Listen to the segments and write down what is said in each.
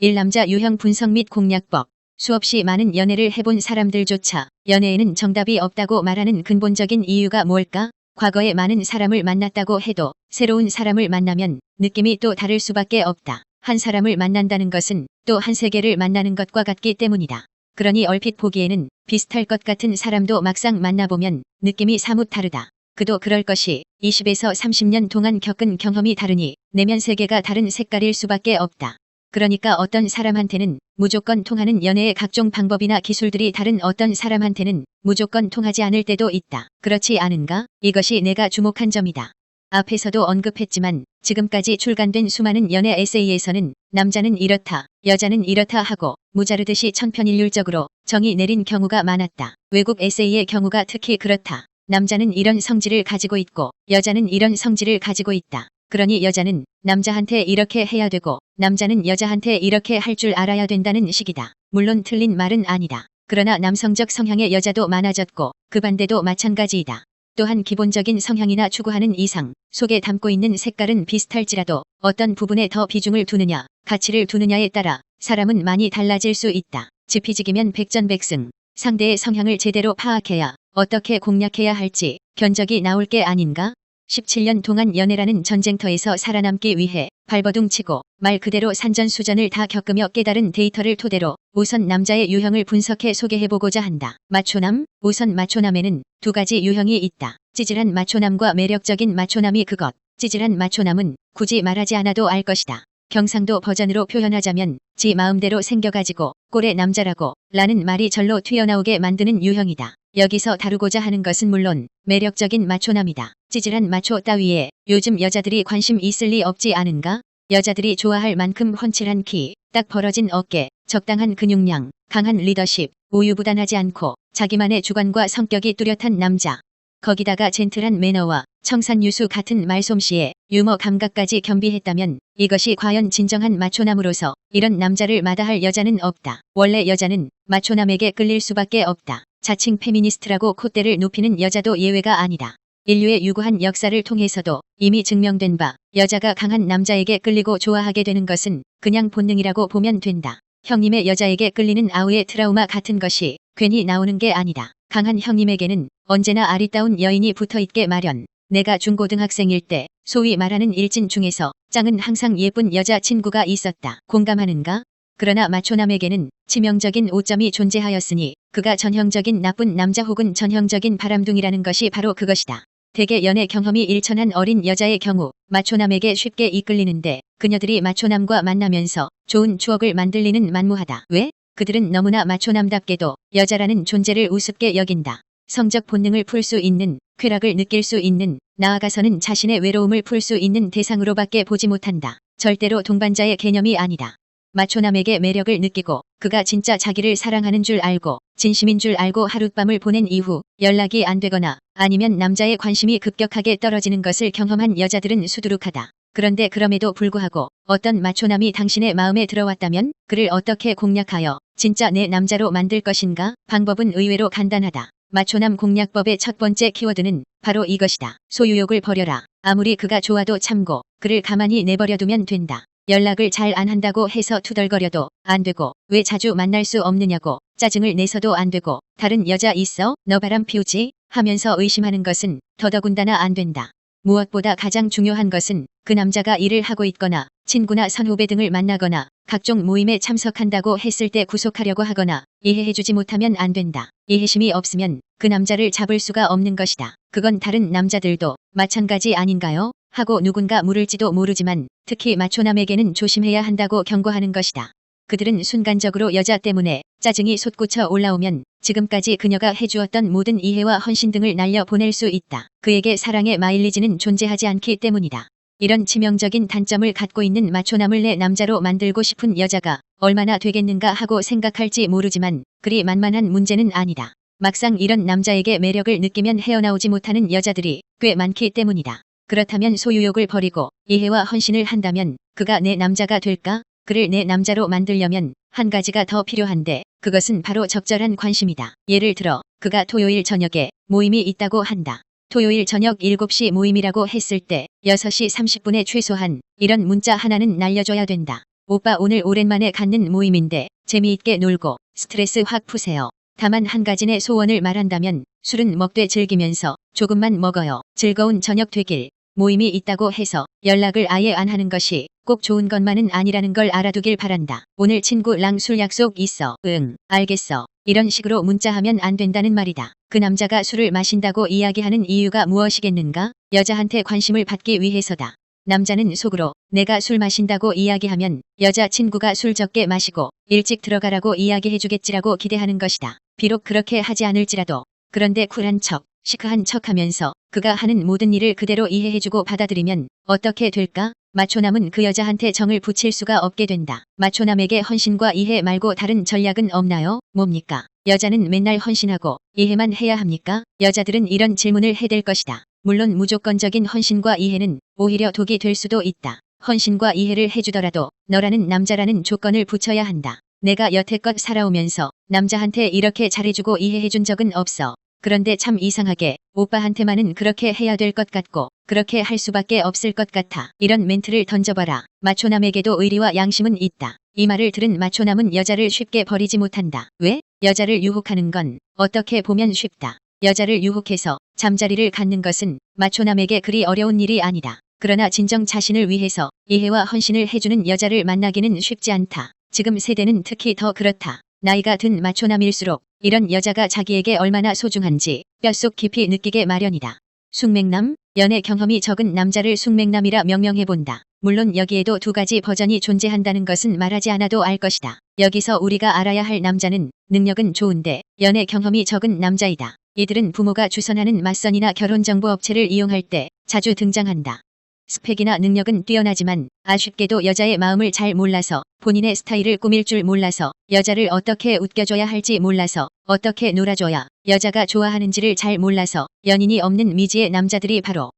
1남자 유형 분석 및 공략법. 수없이 많은 연애를 해본 사람들조차 연애에는 정답이 없다고 말하는 근본적인 이유가 뭘까? 과거에 많은 사람을 만났다고 해도 새로운 사람을 만나면 느낌이 또 다를 수밖에 없다. 한 사람을 만난다는 것은 또 한 세계를 만나는 것과 같기 때문이다. 그러니 얼핏 보기에는 비슷할 것 같은 사람도 막상 만나보면 느낌이 사뭇 다르다. 그도 그럴 것이 20에서 30년 동안 겪은 경험이 다르니 내면 세계가 다른 색깔일 수밖에 없다. 그러니까 어떤 사람한테는 무조건 통하는 연애의 각종 방법이나 기술들이 다른 어떤 사람한테는 무조건 통하지 않을 때도 있다. 그렇지 않은가? 이것이 내가 주목한 점이다. 앞에서도 언급했지만 지금까지 출간된 수많은 연애 에세이에서는 남자는 이렇다, 여자는 이렇다 하고 무자르듯이 천편일률적으로 정의 내린 경우가 많았다. 외국 에세이의 경우가 특히 그렇다. 남자는 이런 성질을 가지고 있고 여자는 이런 성질을 가지고 있다. 그러니 여자는 남자한테 이렇게 해야 되고 남자는 여자한테 이렇게 할 줄 알아야 된다는 식이다. 물론 틀린 말은 아니다. 그러나 남성적 성향의 여자도 많아졌고 그 반대도 마찬가지이다. 또한 기본적인 성향이나 추구하는 이상, 속에 담고 있는 색깔은 비슷할지라도 어떤 부분에 더 비중을 두느냐, 가치를 두느냐에 따라 사람은 많이 달라질 수 있다. 지피지기면 백전백승. 상대의 성향을 제대로 파악해야 어떻게 공략해야 할지 견적이 나올 게 아닌가? 17년 동안 연애라는 전쟁터에서 살아남기 위해 발버둥치고 말 그대로 산전수전을 다 겪으며 깨달은 데이터를 토대로 우선 남자의 유형을 분석해 소개해보고자 한다. 마초남. 우선 마초남에는 두 가지 유형이 있다. 찌질한 마초남과 매력적인 마초남이 그것. 찌질한 마초남은 굳이 말하지 않아도 알 것이다. 경상도 버전으로 표현하자면 지 마음대로 생겨가지고 꼴의 남자라고 라는 말이 절로 튀어나오게 만드는 유형이다. 여기서 다루고자 하는 것은 물론 매력적인 마초남이다. 찌질한 마초 따위에 요즘 여자들이 관심 있을 리 없지 않은가? 여자들이 좋아할 만큼 훤칠한 키, 딱 벌어진 어깨, 적당한 근육량, 강한 리더십, 우유부단하지 않고 자기만의 주관과 성격이 뚜렷한 남자. 거기다가 젠틀한 매너와 청산유수 같은 말솜씨에 유머 감각까지 겸비했다면 이것이 과연 진정한 마초남으로서 이런 남자를 마다할 여자는 없다. 원래 여자는 마초남에게 끌릴 수밖에 없다. 자칭 페미니스트라고 콧대를 높이는 여자도 예외가 아니다. 인류의 유구한 역사를 통해서도 이미 증명된 바 여자가 강한 남자에게 끌리고 좋아하게 되는 것은 그냥 본능이라고 보면 된다. 형님의 여자에게 끌리는 아우의 트라우마 같은 것이 괜히 나오는 게 아니다. 강한 형님에게는 언제나 아리따운 여인이 붙어있게 마련. 내가 중고등학생일 때 소위 말하는 일진 중에서 짱은 항상 예쁜 여자친구가 있었다. 공감하는가? 그러나 마초남에게는 치명적인 오점이 존재하였으니 그가 전형적인 나쁜 남자 혹은 전형적인 바람둥이라는 것이 바로 그것이다. 대개 연애 경험이 일천한 어린 여자의 경우 마초남에게 쉽게 이끌리는데 그녀들이 마초남과 만나면서 좋은 추억을 만들 리는 만무하다. 왜? 그들은 너무나 마초남답게도 여자라는 존재를 우습게 여긴다. 성적 본능을 풀 수 있는, 쾌락을 느낄 수 있는, 나아가서는 자신의 외로움을 풀 수 있는 대상으로밖에 보지 못한다. 절대로 동반자의 개념이 아니다. 마초남에게 매력을 느끼고 그가 진짜 자기를 사랑하는 줄 알고 진심인 줄 알고 하룻밤을 보낸 이후 연락이 안 되거나 아니면 남자의 관심이 급격하게 떨어지는 것을 경험한 여자들은 수두룩하다. 그런데 그럼에도 불구하고 어떤 마초남이 당신의 마음에 들어왔다면 그를 어떻게 공략하여 진짜 내 남자로 만들 것인가? 방법은 의외로 간단하다. 마초남 공략법의 첫 번째 키워드는 바로 이것이다. 소유욕을 버려라. 아무리 그가 좋아도 참고 그를 가만히 내버려두면 된다. 연락을 잘 안 한다고 해서 투덜거려도 안 되고 왜 자주 만날 수 없느냐고 짜증을 내서도 안 되고 다른 여자 있어? 너 바람 피우지? 하면서 의심하는 것은 더더군다나 안 된다. 무엇보다 가장 중요한 것은 그 남자가 일을 하고 있거나 친구나 선후배 등을 만나거나 각종 모임에 참석한다고 했을 때 구속하려고 하거나 이해해주지 못하면 안 된다. 이해심이 없으면 그 남자를 잡을 수가 없는 것이다. 그건 다른 남자들도 마찬가지 아닌가요? 하고 누군가 물을지도 모르지만 특히 마초남에게는 조심해야 한다고 경고하는 것이다. 그들은 순간적으로 여자 때문에 짜증이 솟구쳐 올라오면 지금까지 그녀가 해주었던 모든 이해와 헌신 등을 날려보낼 수 있다. 그에게 사랑의 마일리지는 존재하지 않기 때문이다. 이런 치명적인 단점을 갖고 있는 마초남을 내 남자로 만들고 싶은 여자가 얼마나 되겠는가 하고 생각할지 모르지만 그리 만만한 문제는 아니다. 막상 이런 남자에게 매력을 느끼면 헤어나오지 못하는 여자들이 꽤 많기 때문이다. 그렇다면 소유욕을 버리고 이해와 헌신을 한다면 그가 내 남자가 될까? 그를 내 남자로 만들려면 한 가지가 더 필요한데 그것은 바로 적절한 관심이다. 예를 들어 그가 토요일 저녁에 모임이 있다고 한다. 토요일 저녁 7시 모임이라고 했을 때 6시 30분에 최소한 이런 문자 하나는 날려줘야 된다. 오빠 오늘 오랜만에 갖는 모임인데 재미있게 놀고 스트레스 확 푸세요. 다만 한 가지 내 소원을 말한다면 술은 먹되 즐기면서 조금만 먹어요. 즐거운 저녁 되길. 모임이 있다고 해서 연락을 아예 안 하는 것이 꼭 좋은 것만은 아니라는 걸 알아두길 바란다. 오늘 친구랑 술 약속 있어. 응, 알겠어. 이런 식으로 문자하면 안 된다는 말이다. 그 남자가 술을 마신다고 이야기하는 이유가 무엇이겠는가? 여자한테 관심을 받기 위해서다. 남자는 속으로 내가 술 마신다고 이야기하면 여자친구가 술 적게 마시고 일찍 들어가라고 이야기해주겠지라고 기대하는 것이다. 비록 그렇게 하지 않을지라도 그런데 쿨한 척, 시크한 척하면서 그가 하는 모든 일을 그대로 이해해주고 받아들이면 어떻게 될까? 마초남은 그 여자한테 정을 붙일 수가 없게 된다. 마초남에게 헌신과 이해 말고 다른 전략은 없나요? 뭡니까? 여자는 맨날 헌신하고 이해만 해야 합니까? 여자들은 이런 질문을 해댈 것이다. 물론 무조건적인 헌신과 이해는 오히려 독이 될 수도 있다. 헌신과 이해를 해주더라도 너라는 남자라는 조건을 붙여야 한다. 내가 여태껏 살아오면서 남자한테 이렇게 잘해주고 이해해준 적은 없어. 그런데 참 이상하게 오빠한테만은 그렇게 해야 될 것 같고 그렇게 할 수밖에 없을 것 같아. 이런 멘트를 던져봐라. 마초남에게도 의리와 양심은 있다. 이 말을 들은 마초남은 여자를 쉽게 버리지 못한다. 왜? 여자를 유혹하는 건 어떻게 보면 쉽다. 여자를 유혹해서 잠자리를 갖는 것은 마초남에게 그리 어려운 일이 아니다. 그러나 진정 자신을 위해서 이해와 헌신을 해주는 여자를 만나기는 쉽지 않다. 지금 세대는 특히 더 그렇다. 나이가 든 마초남일수록 이런 여자가 자기에게 얼마나 소중한지 뼛속 깊이 느끼게 마련이다. 숙맥남, 연애 경험이 적은 남자를 숙맥남이라 명명해본다. 물론 여기에도 두 가지 버전이 존재한다는 것은 말하지 않아도 알 것이다. 여기서 우리가 알아야 할 남자는 능력은 좋은데 연애 경험이 적은 남자이다. 이들은 부모가 주선하는 맞선이나 결혼정보업체를 이용할 때 자주 등장한다. 스펙이나 능력은 뛰어나지만 아쉽게도 여자의 마음을 잘 몰라서 본인의 스타일을 꾸밀 줄 몰라서 여자를 어떻게 웃겨줘야 할지 몰라서 어떻게 놀아줘야 여자가 좋아하는지를 잘 몰라서 연인이 없는 미지의 남자들이 바로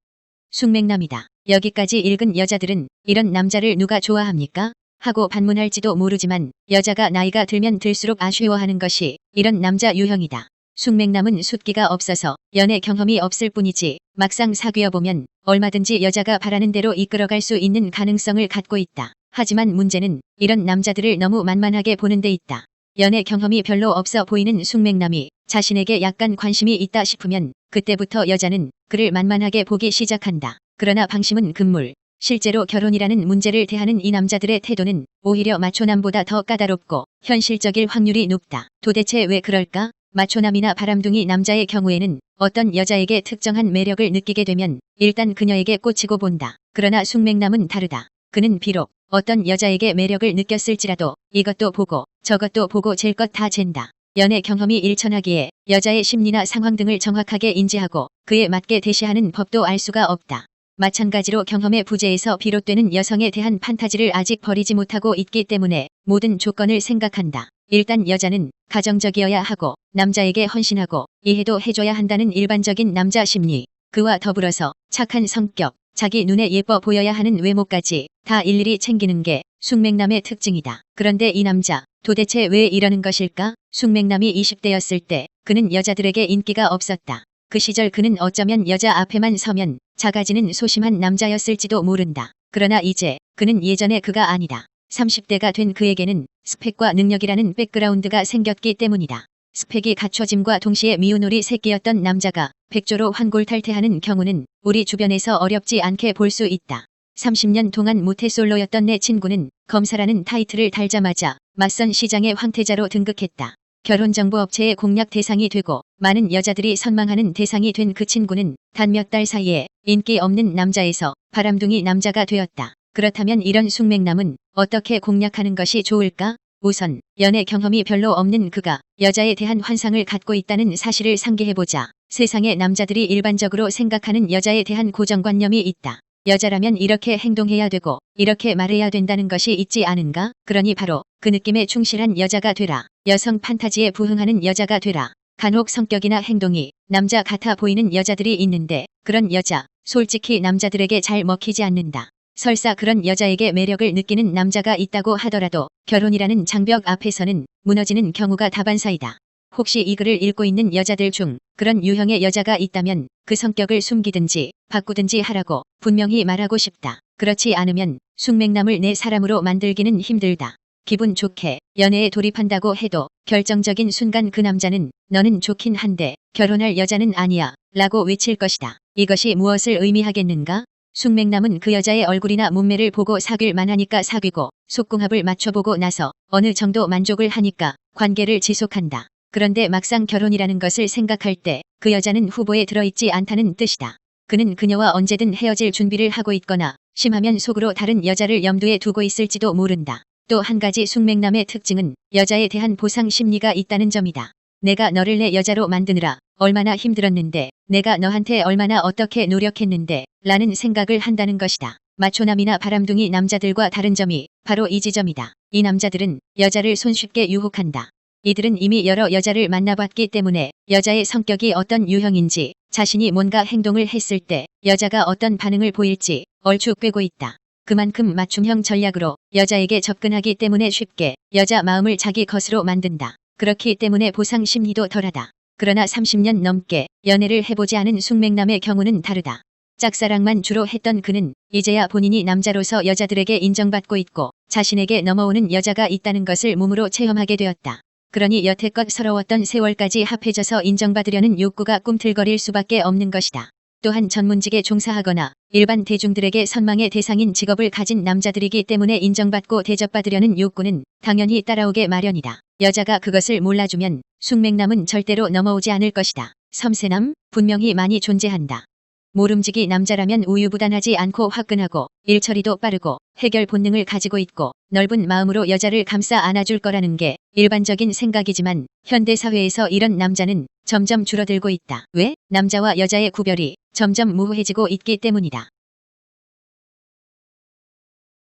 숙맥남이다. 여기까지 읽은 여자들은 이런 남자를 누가 좋아합니까? 하고 반문할지도 모르지만 여자가 나이가 들면 들수록 아쉬워하는 것이 이런 남자 유형이다. 숙맥남은 숫기가 없어서 연애 경험이 없을 뿐이지 막상 사귀어보면 얼마든지 여자가 바라는 대로 이끌어갈 수 있는 가능성을 갖고 있다. 하지만 문제는 이런 남자들을 너무 만만하게 보는 데 있다. 연애 경험이 별로 없어 보이는 숙맥남이 자신에게 약간 관심이 있다 싶으면 그때부터 여자는 그를 만만하게 보기 시작한다. 그러나 방심은 금물. 실제로 결혼이라는 문제를 대하는 이 남자들의 태도는 오히려 마초남보다 더 까다롭고 현실적일 확률이 높다. 도대체 왜 그럴까? 마초남이나 바람둥이 남자의 경우에는 어떤 여자에게 특정한 매력을 느끼게 되면 일단 그녀에게 꽂히고 본다. 그러나 숙맥남은 다르다. 그는 비록 어떤 여자에게 매력을 느꼈을지라도 이것도 보고 저것도 보고 잴 것 다 잰다. 연애 경험이 일천하기에 여자의 심리나 상황 등을 정확하게 인지하고 그에 맞게 대시하는 법도 알 수가 없다. 마찬가지로 경험의 부재에서 비롯되는 여성에 대한 판타지를 아직 버리지 못하고 있기 때문에 모든 조건을 생각한다. 일단 여자는 가정적이어야 하고 남자에게 헌신하고 이해도 해줘야 한다는 일반적인 남자 심리. 그와 더불어서 착한 성격, 자기 눈에 예뻐 보여야 하는 외모까지 다 일일이 챙기는 게 숙맥남의 특징이다. 그런데 이 남자 도대체 왜 이러는 것일까? 숙맥남이 20대였을 때 그는 여자들에게 인기가 없었다. 그 시절 그는 어쩌면 여자 앞에만 서면 작아지는 소심한 남자였을지도 모른다. 그러나 이제 그는 예전의 그가 아니다. 30대가 된 그에게는 스펙과 능력이라는 백그라운드가 생겼기 때문이다. 스펙이 갖춰짐과 동시에 미운오리 새끼였던 남자가 백조로 환골탈태하는 경우는 우리 주변에서 어렵지 않게 볼 수 있다. 30년 동안 모태솔로였던 내 친구는 검사라는 타이틀을 달자마자 맞선 시장의 황태자로 등극했다. 결혼정보업체의 공략 대상이 되고 많은 여자들이 선망하는 대상이 된 그 친구는 단 몇 달 사이에 인기 없는 남자에서 바람둥이 남자가 되었다. 그렇다면 이런 숙맥남은 어떻게 공략하는 것이 좋을까? 우선 연애 경험이 별로 없는 그가 여자에 대한 환상을 갖고 있다는 사실을 상기해보자. 세상의 남자들이 일반적으로 생각하는 여자에 대한 고정관념이 있다. 여자라면 이렇게 행동해야 되고 이렇게 말해야 된다는 것이 있지 않은가? 그러니 바로 그 느낌에 충실한 여자가 되라. 여성 판타지에 부응하는 여자가 되라. 간혹 성격이나 행동이 남자 같아 보이는 여자들이 있는데 그런 여자 솔직히 남자들에게 잘 먹히지 않는다. 설사 그런 여자에게 매력을 느끼는 남자가 있다고 하더라도 결혼이라는 장벽 앞에서는 무너지는 경우가 다반사이다. 혹시 이 글을 읽고 있는 여자들 중 그런 유형의 여자가 있다면 그 성격을 숨기든지 바꾸든지 하라고 분명히 말하고 싶다. 그렇지 않으면 숙맥남을 내 사람으로 만들기는 힘들다. 기분 좋게 연애에 돌입한다고 해도 결정적인 순간 그 남자는 너는 좋긴 한데 결혼할 여자는 아니야 라고 외칠 것이다. 이것이 무엇을 의미하겠는가? 숙맥남은 그 여자의 얼굴이나 몸매를 보고 사귈 만하니까 사귀고 속궁합을 맞춰보고 나서 어느 정도 만족을 하니까 관계를 지속한다. 그런데 막상 결혼이라는 것을 생각할 때 그 여자는 후보에 들어있지 않다는 뜻이다. 그는 그녀와 언제든 헤어질 준비를 하고 있거나 심하면 속으로 다른 여자를 염두에 두고 있을지도 모른다. 또 한 가지 숙맥남의 특징은 여자에 대한 보상 심리가 있다는 점이다. 내가 너를 내 여자로 만드느라 얼마나 힘들었는데 내가 너한테 얼마나 어떻게 노력했는데 라는 생각을 한다는 것이다. 마초남이나 바람둥이 남자들과 다른 점이 바로 이 지점이다. 이 남자들은 여자를 손쉽게 유혹한다. 이들은 이미 여러 여자를 만나봤기 때문에 여자의 성격이 어떤 유형인지 자신이 뭔가 행동을 했을 때 여자가 어떤 반응을 보일지 얼추 꿰고 있다. 그만큼 맞춤형 전략으로 여자에게 접근하기 때문에 쉽게 여자 마음을 자기 것으로 만든다. 그렇기 때문에 보상 심리도 덜하다. 그러나 30년 넘게 연애를 해보지 않은 숙맥남의 경우는 다르다. 짝사랑만 주로 했던 그는 이제야 본인이 남자로서 여자들에게 인정받고 있고 자신에게 넘어오는 여자가 있다는 것을 몸으로 체험하게 되었다. 그러니 여태껏 서러웠던 세월까지 합해져서 인정받으려는 욕구가 꿈틀거릴 수밖에 없는 것이다. 또한 전문직에 종사하거나 일반 대중들에게 선망의 대상인 직업을 가진 남자들이기 때문에 인정받고 대접받으려는 욕구는 당연히 따라오게 마련이다. 여자가 그것을 몰라주면 숙맥남은 절대로 넘어오지 않을 것이다. 섬세남, 분명히 많이 존재한다. 모름지기 남자라면 우유부단하지 않고 화끈하고 일처리도 빠르고 해결 본능을 가지고 있고 넓은 마음으로 여자를 감싸 안아줄 거라는 게 일반적인 생각이지만 현대사회에서 이런 남자는 점점 줄어들고 있다. 왜? 남자와 여자의 구별이 점점 모호해지고 있기 때문이다.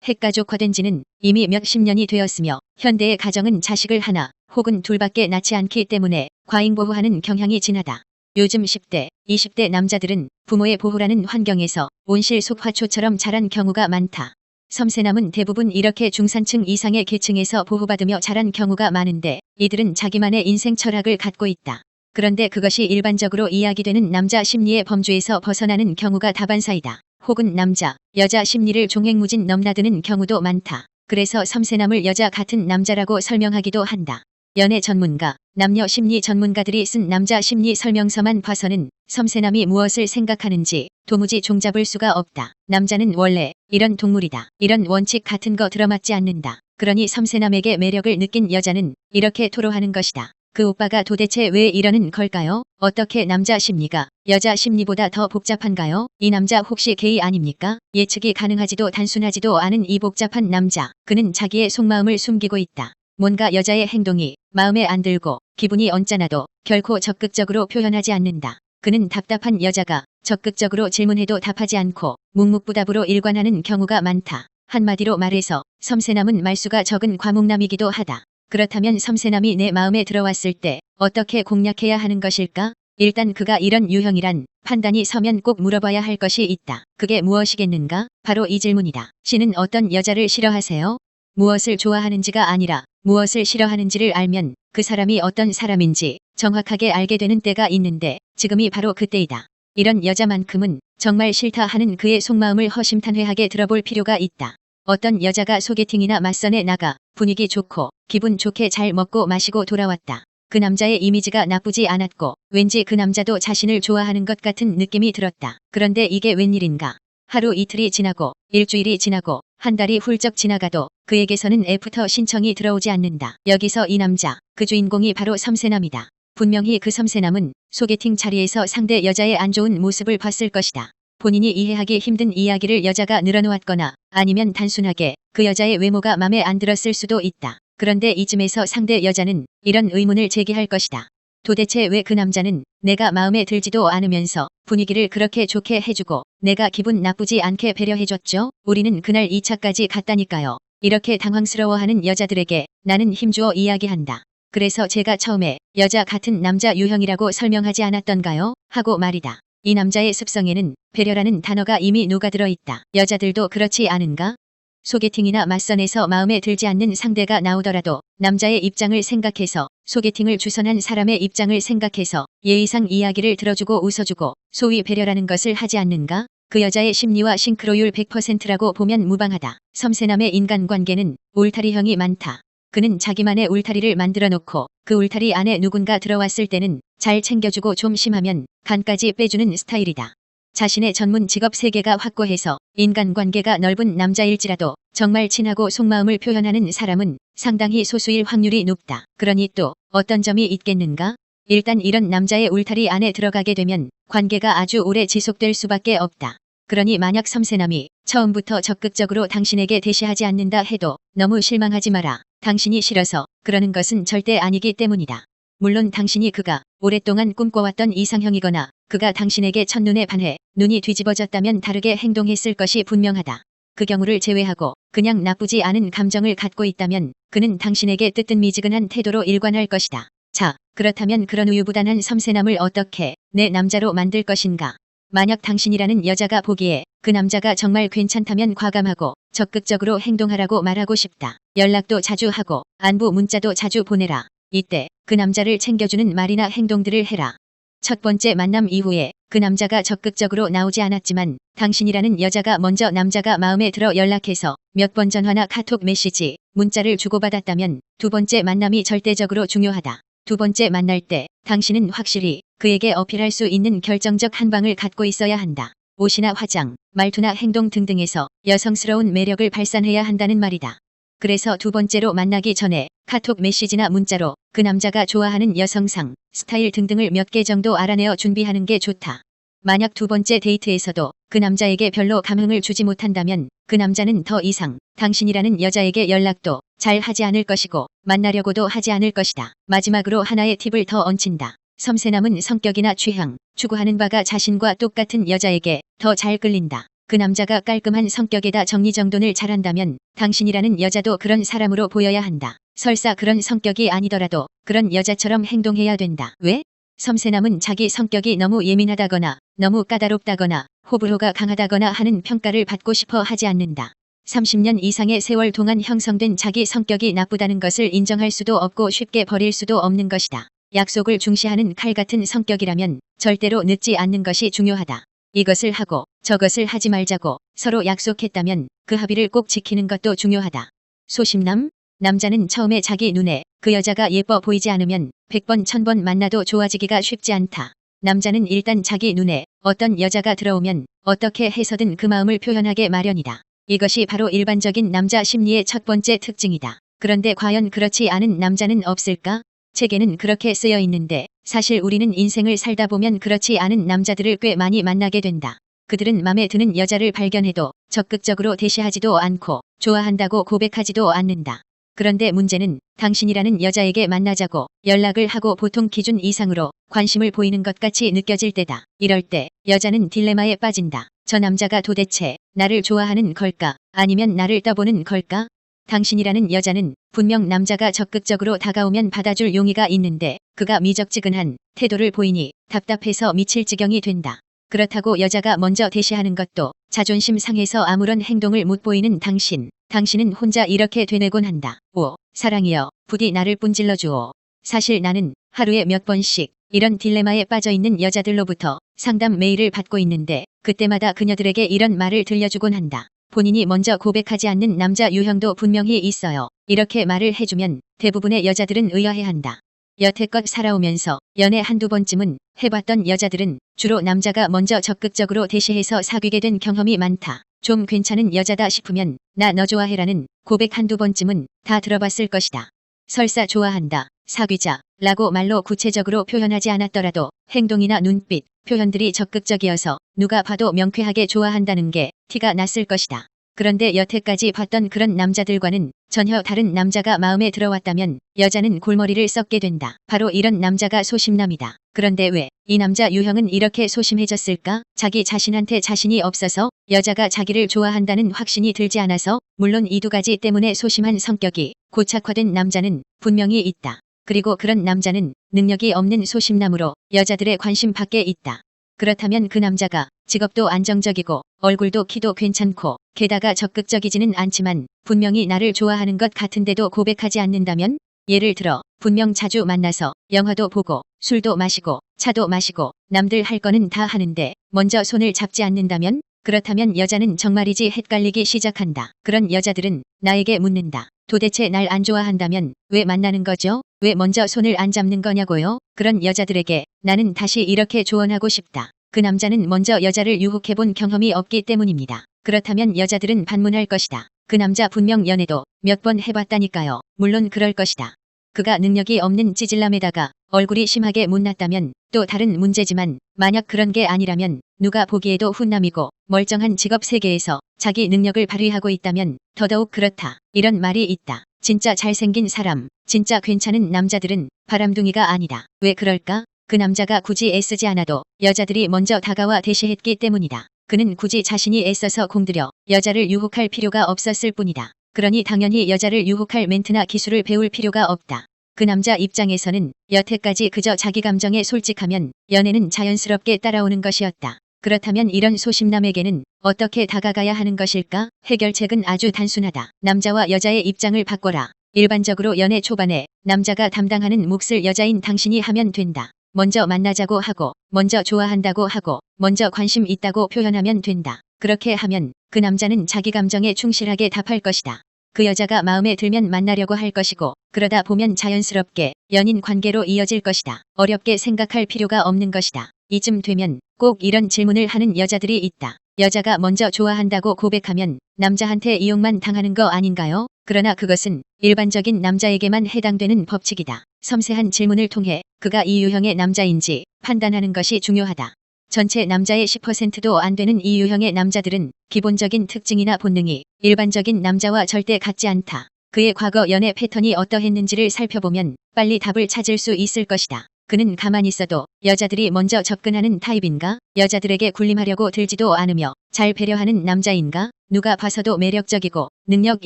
핵가족화된 지는 이미 몇십 년이 되었으며 현대의 가정은 자식을 하나 혹은 둘밖에 낳지 않기 때문에 과잉보호하는 경향이 진하다. 요즘 10대, 20대 남자들은 부모의 보호라는 환경에서 온실 속화초처럼 자란 경우가 많다. 섬세남은 대부분 이렇게 중산층 이상의 계층에서 보호받으며 자란 경우가 많은데 이들은 자기만의 인생 철학을 갖고 있다. 그런데 그것이 일반적으로 이야기되는 남자 심리의 범주에서 벗어나는 경우가 다반사이다. 혹은 남자, 여자 심리를 종횡무진 넘나드는 경우도 많다. 그래서 섬세남을 여자 같은 남자라고 설명하기도 한다. 연애 전문가, 남녀 심리 전문가들이 쓴 남자 심리 설명서만 봐서는 섬세남이 무엇을 생각하는지 도무지 종잡을 수가 없다. 남자는 원래 이런 동물이다. 이런 원칙 같은 거 들어맞지 않는다. 그러니 섬세남에게 매력을 느낀 여자는 이렇게 토로하는 것이다. 그 오빠가 도대체 왜 이러는 걸까요? 어떻게 남자 심리가 여자 심리보다 더 복잡한가요? 이 남자 혹시 게이 아닙니까? 예측이 가능하지도 단순하지도 않은 이 복잡한 남자. 그는 자기의 속마음을 숨기고 있다. 뭔가 여자의 행동이 마음에 안 들고 기분이 언짢아도 결코 적극적으로 표현하지 않는다. 그는 답답한 여자가 적극적으로 질문해도 답하지 않고 묵묵부답으로 일관하는 경우가 많다. 한마디로 말해서 섬세남은 말수가 적은 과묵남이기도 하다. 그렇다면 섬세남이 내 마음에 들어왔을 때 어떻게 공략해야 하는 것일까? 일단 그가 이런 유형이란 판단이 서면 꼭 물어봐야 할 것이 있다. 그게 무엇이겠는가? 바로 이 질문이다. 씨는 어떤 여자를 싫어하세요? 무엇을 좋아하는지가 아니라 무엇을 싫어하는지를 알면 그 사람이 어떤 사람인지 정확하게 알게 되는 때가 있는데 지금이 바로 그때이다. 이런 여자만큼은 정말 싫다 하는 그의 속마음을 허심탄회하게 들어볼 필요가 있다. 어떤 여자가 소개팅이나 맞선에 나가 분위기 좋고 기분 좋게 잘 먹고 마시고 돌아왔다. 그 남자의 이미지가 나쁘지 않았고 왠지 그 남자도 자신을 좋아하는 것 같은 느낌이 들었다. 그런데 이게 웬일인가? 하루 이틀이 지나고 일주일이 지나고 한 달이 훌쩍 지나가도 그에게서는 애프터 신청이 들어오지 않는다. 여기서 이 남자, 그 주인공이 바로 섬세남이다. 분명히 그 섬세남은 소개팅 자리에서 상대 여자의 안 좋은 모습을 봤을 것이다. 본인이 이해하기 힘든 이야기를 여자가 늘어놓았거나 아니면 단순하게 그 여자의 외모가 맘에 안 들었을 수도 있다. 그런데 이쯤에서 상대 여자는 이런 의문을 제기할 것이다. 도대체 왜 그 남자는 내가 마음에 들지도 않으면서 분위기를 그렇게 좋게 해주고 내가 기분 나쁘지 않게 배려해줬죠? 우리는 그날 2차까지 갔다니까요. 이렇게 당황스러워하는 여자들에게 나는 힘주어 이야기한다. 그래서 제가 처음에 여자 같은 남자 유형이라고 설명하지 않았던가요? 하고 말이다. 이 남자의 습성에는 배려라는 단어가 이미 녹아들어 있다. 여자들도 그렇지 않은가? 소개팅이나 맞선에서 마음에 들지 않는 상대가 나오더라도 남자의 입장을 생각해서 소개팅을 주선한 사람의 입장을 생각해서 예의상 이야기를 들어주고 웃어주고 소위 배려라는 것을 하지 않는가? 그 여자의 심리와 싱크로율 100%라고 보면 무방하다. 섬세남의 인간관계는 울타리형이 많다. 그는 자기만의 울타리를 만들어 놓고 그 울타리 안에 누군가 들어왔을 때는 잘 챙겨주고 좀 심하면 간까지 빼주는 스타일이다. 자신의 전문 직업 세계가 확고해서 인간관계가 넓은 남자일지라도 정말 친하고 속마음을 표현하는 사람은 상당히 소수일 확률이 높다. 그러니 또 어떤 점이 있겠는가? 일단 이런 남자의 울타리 안에 들어가게 되면 관계가 아주 오래 지속될 수밖에 없다. 그러니 만약 섬세남이 처음부터 적극적으로 당신에게 대시하지 않는다 해도 너무 실망하지 마라. 당신이 싫어서 그러는 것은 절대 아니기 때문이다. 물론 당신이 그가 오랫동안 꿈꿔왔던 이상형이거나 그가 당신에게 첫눈에 반해 눈이 뒤집어졌다면 다르게 행동했을 것이 분명하다. 그 경우를 제외하고 그냥 나쁘지 않은 감정을 갖고 있다면 그는 당신에게 뜨뜻미지근한 태도로 일관할 것이다. 자, 그렇다면 그런 우유부단한 섬세남을 어떻게 내 남자로 만들 것인가? 만약 당신이라는 여자가 보기에 그 남자가 정말 괜찮다면 과감하고 적극적으로 행동하라고 말하고 싶다. 연락도 자주 하고 안부 문자도 자주 보내라. 이때 그 남자를 챙겨주는 말이나 행동들을 해라. 첫 번째 만남 이후에 그 남자가 적극적으로 나오지 않았지만 당신이라는 여자가 먼저 남자가 마음에 들어 연락해서 몇 번 전화나 카톡 메시지, 문자를 주고받았다면 두 번째 만남이 절대적으로 중요하다. 두 번째 만날 때 당신은 확실히 그에게 어필할 수 있는 결정적 한 방을 갖고 있어야 한다. 옷이나 화장, 말투나 행동 등등에서 여성스러운 매력을 발산해야 한다는 말이다. 그래서 두 번째로 만나기 전에 카톡 메시지나 문자로 그 남자가 좋아하는 여성상, 스타일 등등을 몇 개 정도 알아내어 준비하는 게 좋다. 만약 두 번째 데이트에서도 그 남자에게 별로 감흥을 주지 못한다면 그 남자는 더 이상 당신이라는 여자에게 연락도 잘 하지 않을 것이고 만나려고도 하지 않을 것이다. 마지막으로 하나의 팁을 더 얹힌다. 섬세남은 성격이나 취향, 추구하는 바가 자신과 똑같은 여자에게 더 잘 끌린다. 그 남자가 깔끔한 성격에다 정리정돈을 잘한다면 당신이라는 여자도 그런 사람으로 보여야 한다. 설사 그런 성격이 아니더라도 그런 여자처럼 행동해야 된다. 왜? 섬세남은 자기 성격이 너무 예민하다거나 너무 까다롭다거나 호불호가 강하다거나 하는 평가를 받고 싶어 하지 않는다. 30년 이상의 세월 동안 형성된 자기 성격이 나쁘다는 것을 인정할 수도 없고 쉽게 버릴 수도 없는 것이다. 약속을 중시하는 칼 같은 성격이라면 절대로 늦지 않는 것이 중요하다. 이것을 하고 저것을 하지 말자고 서로 약속했다면 그 합의를 꼭 지키는 것도 중요하다. 소심남? 남자는 처음에 자기 눈에 그 여자가 예뻐 보이지 않으면 100번 1000번 만나도 좋아지기가 쉽지 않다. 남자는 일단 자기 눈에 어떤 여자가 들어오면 어떻게 해서든 그 마음을 표현하게 마련이다. 이것이 바로 일반적인 남자 심리의 첫 번째 특징이다. 그런데 과연 그렇지 않은 남자는 없을까? 책에는 그렇게 쓰여 있는데 사실 우리는 인생을 살다 보면 그렇지 않은 남자들을 꽤 많이 만나게 된다. 그들은 맘에 드는 여자를 발견해도 적극적으로 대시하지도 않고 좋아한다고 고백하지도 않는다. 그런데 문제는 당신이라는 여자에게 만나자고 연락을 하고 보통 기준 이상으로 관심을 보이는 것 같이 느껴질 때다. 이럴 때 여자는 딜레마에 빠진다. 저 남자가 도대체 나를 좋아하는 걸까? 아니면 나를 떠보는 걸까? 당신이라는 여자는 분명 남자가 적극적으로 다가오면 받아줄 용의가 있는데 그가 미적지근한 태도를 보이니 답답해서 미칠 지경이 된다. 그렇다고 여자가 먼저 대시하는 것도 자존심 상해서 아무런 행동을 못 보이는 당신은 혼자 이렇게 되뇌곤 한다. 오, 사랑이여, 부디 나를 뿜질러주오. 사실 나는 하루에 몇 번씩 이런 딜레마에 빠져있는 여자들로부터 상담 메일을 받고 있는데 그때마다 그녀들에게 이런 말을 들려주곤 한다. 본인이 먼저 고백하지 않는 남자 유형도 분명히 있어요. 이렇게 말을 해주면 대부분의 여자들은 의아해한다. 여태껏 살아오면서 연애 한두 번쯤은 해봤던 여자들은 주로 남자가 먼저 적극적으로 대시해서 사귀게 된 경험이 많다. 좀 괜찮은 여자다 싶으면 나 너 좋아해라는 고백 한두 번쯤은 다 들어봤을 것이다. 설사 좋아한다, 사귀자 라고 말로 구체적으로 표현하지 않았더라도 행동이나 눈빛, 표현들이 적극적이어서 누가 봐도 명쾌하게 좋아한다는 게 티가 났을 것이다. 그런데 여태까지 봤던 그런 남자들과는 전혀 다른 남자가 마음에 들어왔다면 여자는 골머리를 썩게 된다. 바로 이런 남자가 소심남이다. 그런데 왜 이 남자 유형은 이렇게 소심해졌을까? 자기 자신한테 자신이 없어서, 여자가 자기를 좋아한다는 확신이 들지 않아서, 물론 이 두 가지 때문에 소심한 성격이 고착화된 남자는 분명히 있다. 그리고 그런 남자는 능력이 없는 소심남으로 여자들의 관심 밖에 있다. 그렇다면 그 남자가 직업도 안정적이고 얼굴도 키도 괜찮고 게다가 적극적이지는 않지만 분명히 나를 좋아하는 것 같은데도 고백하지 않는다면? 예를 들어 분명 자주 만나서 영화도 보고 술도 마시고 차도 마시고 남들 할 거는 다 하는데 먼저 손을 잡지 않는다면? 그렇다면 여자는 정말이지 헷갈리기 시작한다. 그런 여자들은 나에게 묻는다. 도대체 날 안 좋아한다면 왜 만나는 거죠? 왜 먼저 손을 안 잡는 거냐고요? 그런 여자들에게 나는 다시 이렇게 조언하고 싶다. 그 남자는 먼저 여자를 유혹해본 경험이 없기 때문입니다. 그렇다면 여자들은 반문할 것이다. 그 남자 분명 연애도 몇 번 해봤다니까요. 물론 그럴 것이다. 그가 능력이 없는 찌질남에다가 얼굴이 심하게 못났다면 또 다른 문제지만 만약 그런 게 아니라면 누가 보기에도 훈남이고 멀쩡한 직업 세계에서 자기 능력을 발휘하고 있다면 더더욱 그렇다. 이런 말이 있다. 진짜 잘생긴 사람, 진짜 괜찮은 남자들은 바람둥이가 아니다. 왜 그럴까? 그 남자가 굳이 애쓰지 않아도 여자들이 먼저 다가와 대시했기 때문이다. 그는 굳이 자신이 애써서 공들여 여자를 유혹할 필요가 없었을 뿐이다. 그러니 당연히 여자를 유혹할 멘트나 기술을 배울 필요가 없다. 그 남자 입장에서는 여태까지 그저 자기 감정에 솔직하면 연애는 자연스럽게 따라오는 것이었다. 그렇다면 이런 소심남에게는 어떻게 다가가야 하는 것일까? 해결책은 아주 단순하다. 남자와 여자의 입장을 바꿔라. 일반적으로 연애 초반에 남자가 담당하는 몫을 여자인 당신이 하면 된다. 먼저 만나자고 하고, 먼저 좋아한다고 하고, 먼저 관심 있다고 표현하면 된다. 그렇게 하면 그 남자는 자기 감정에 충실하게 답할 것이다. 그 여자가 마음에 들면 만나려고 할 것이고 그러다 보면 자연스럽게 연인 관계로 이어질 것이다. 어렵게 생각할 필요가 없는 것이다. 이쯤 되면 꼭 이런 질문을 하는 여자들이 있다. 여자가 먼저 좋아한다고 고백하면 남자한테 이용만 당하는 거 아닌가요? 그러나 그것은 일반적인 남자에게만 해당되는 법칙이다. 섬세한 질문을 통해 그가 이 유형의 남자인지 판단하는 것이 중요하다. 전체 남자의 10%도 안 되는 이 유형의 남자들은 기본적인 특징이나 본능이 일반적인 남자와 절대 같지 않다. 그의 과거 연애 패턴이 어떠했는지를 살펴보면 빨리 답을 찾을 수 있을 것이다. 그는 가만히 있어도 여자들이 먼저 접근하는 타입인가? 여자들에게 굴림하려고 들지도 않으며 잘 배려하는 남자인가? 누가 봐서도 매력적이고 능력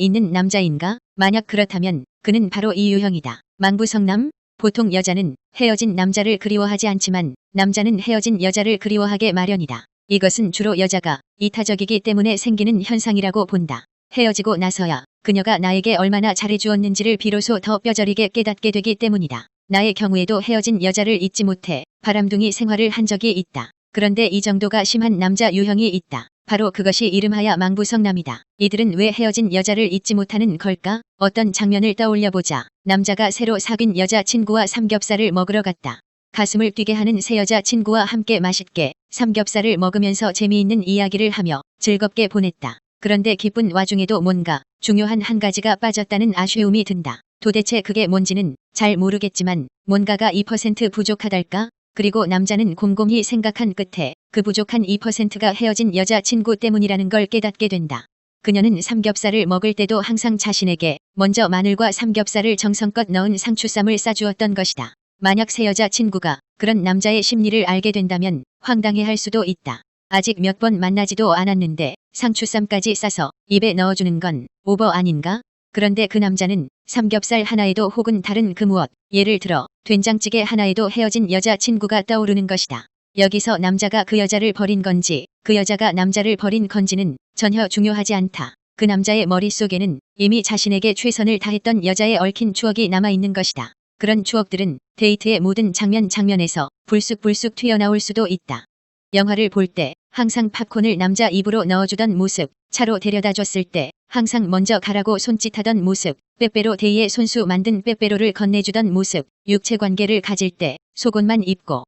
있는 남자인가? 만약 그렇다면 그는 바로 이 유형이다. 망부성남? 보통 여자는 헤어진 남자를 그리워하지 않지만 남자는 헤어진 여자를 그리워하게 마련이다. 이것은 주로 여자가 이타적이기 때문에 생기는 현상이라고 본다. 헤어지고 나서야 그녀가 나에게 얼마나 잘해주었는지를 비로소 더 뼈저리게 깨닫게 되기 때문이다. 나의 경우에도 헤어진 여자를 잊지 못해 바람둥이 생활을 한 적이 있다. 그런데 이 정도가 심한 남자 유형이 있다. 바로 그것이 이름하여 망부성남이다. 이들은 왜 헤어진 여자를 잊지 못하는 걸까? 어떤 장면을 떠올려보자. 남자가 새로 사귄 여자친구와 삼겹살을 먹으러 갔다. 가슴을 뛰게 하는 새 여자친구와 함께 맛있게 삼겹살을 먹으면서 재미있는 이야기를 하며 즐겁게 보냈다. 그런데 기쁜 와중에도 뭔가 중요한 한 가지가 빠졌다는 아쉬움이 든다. 도대체 그게 뭔지는 잘 모르겠지만 뭔가가 2% 부족하달까? 그리고 남자는 곰곰이 생각한 끝에 그 부족한 2%가 헤어진 여자친구 때문이라는 걸 깨닫게 된다. 그녀는 삼겹살을 먹을 때도 항상 자신에게 먼저 마늘과 삼겹살을 정성껏 넣은 상추쌈을 싸주었던 것이다. 만약 새 여자친구가 그런 남자의 심리를 알게 된다면 황당해할 수도 있다. 아직 몇 번 만나지도 않았는데 상추쌈까지 싸서 입에 넣어주는 건 오버 아닌가? 그런데 그 남자는 삼겹살 하나에도 혹은 다른 그 무엇, 예를 들어 된장찌개 하나에도 헤어진 여자친구가 떠오르는 것이다. 여기서 남자가 그 여자를 버린 건지 그 여자가 남자를 버린 건지는 전혀 중요하지 않다. 그 남자의 머릿속에는 이미 자신에게 최선을 다했던 여자의 얽힌 추억이 남아있는 것이다. 그런 추억들은 데이트의 모든 장면에서 불쑥불쑥 튀어나올 수도 있다. 영화를 볼 때 항상 팝콘을 남자 입으로 넣어주던 모습, 차로 데려다 줬을 때 항상 먼저 가라고 손짓하던 모습, 빼빼로 데이에 손수 만든 빼빼로를 건네주던 모습, 육체관계를 가질 때 속옷만 입고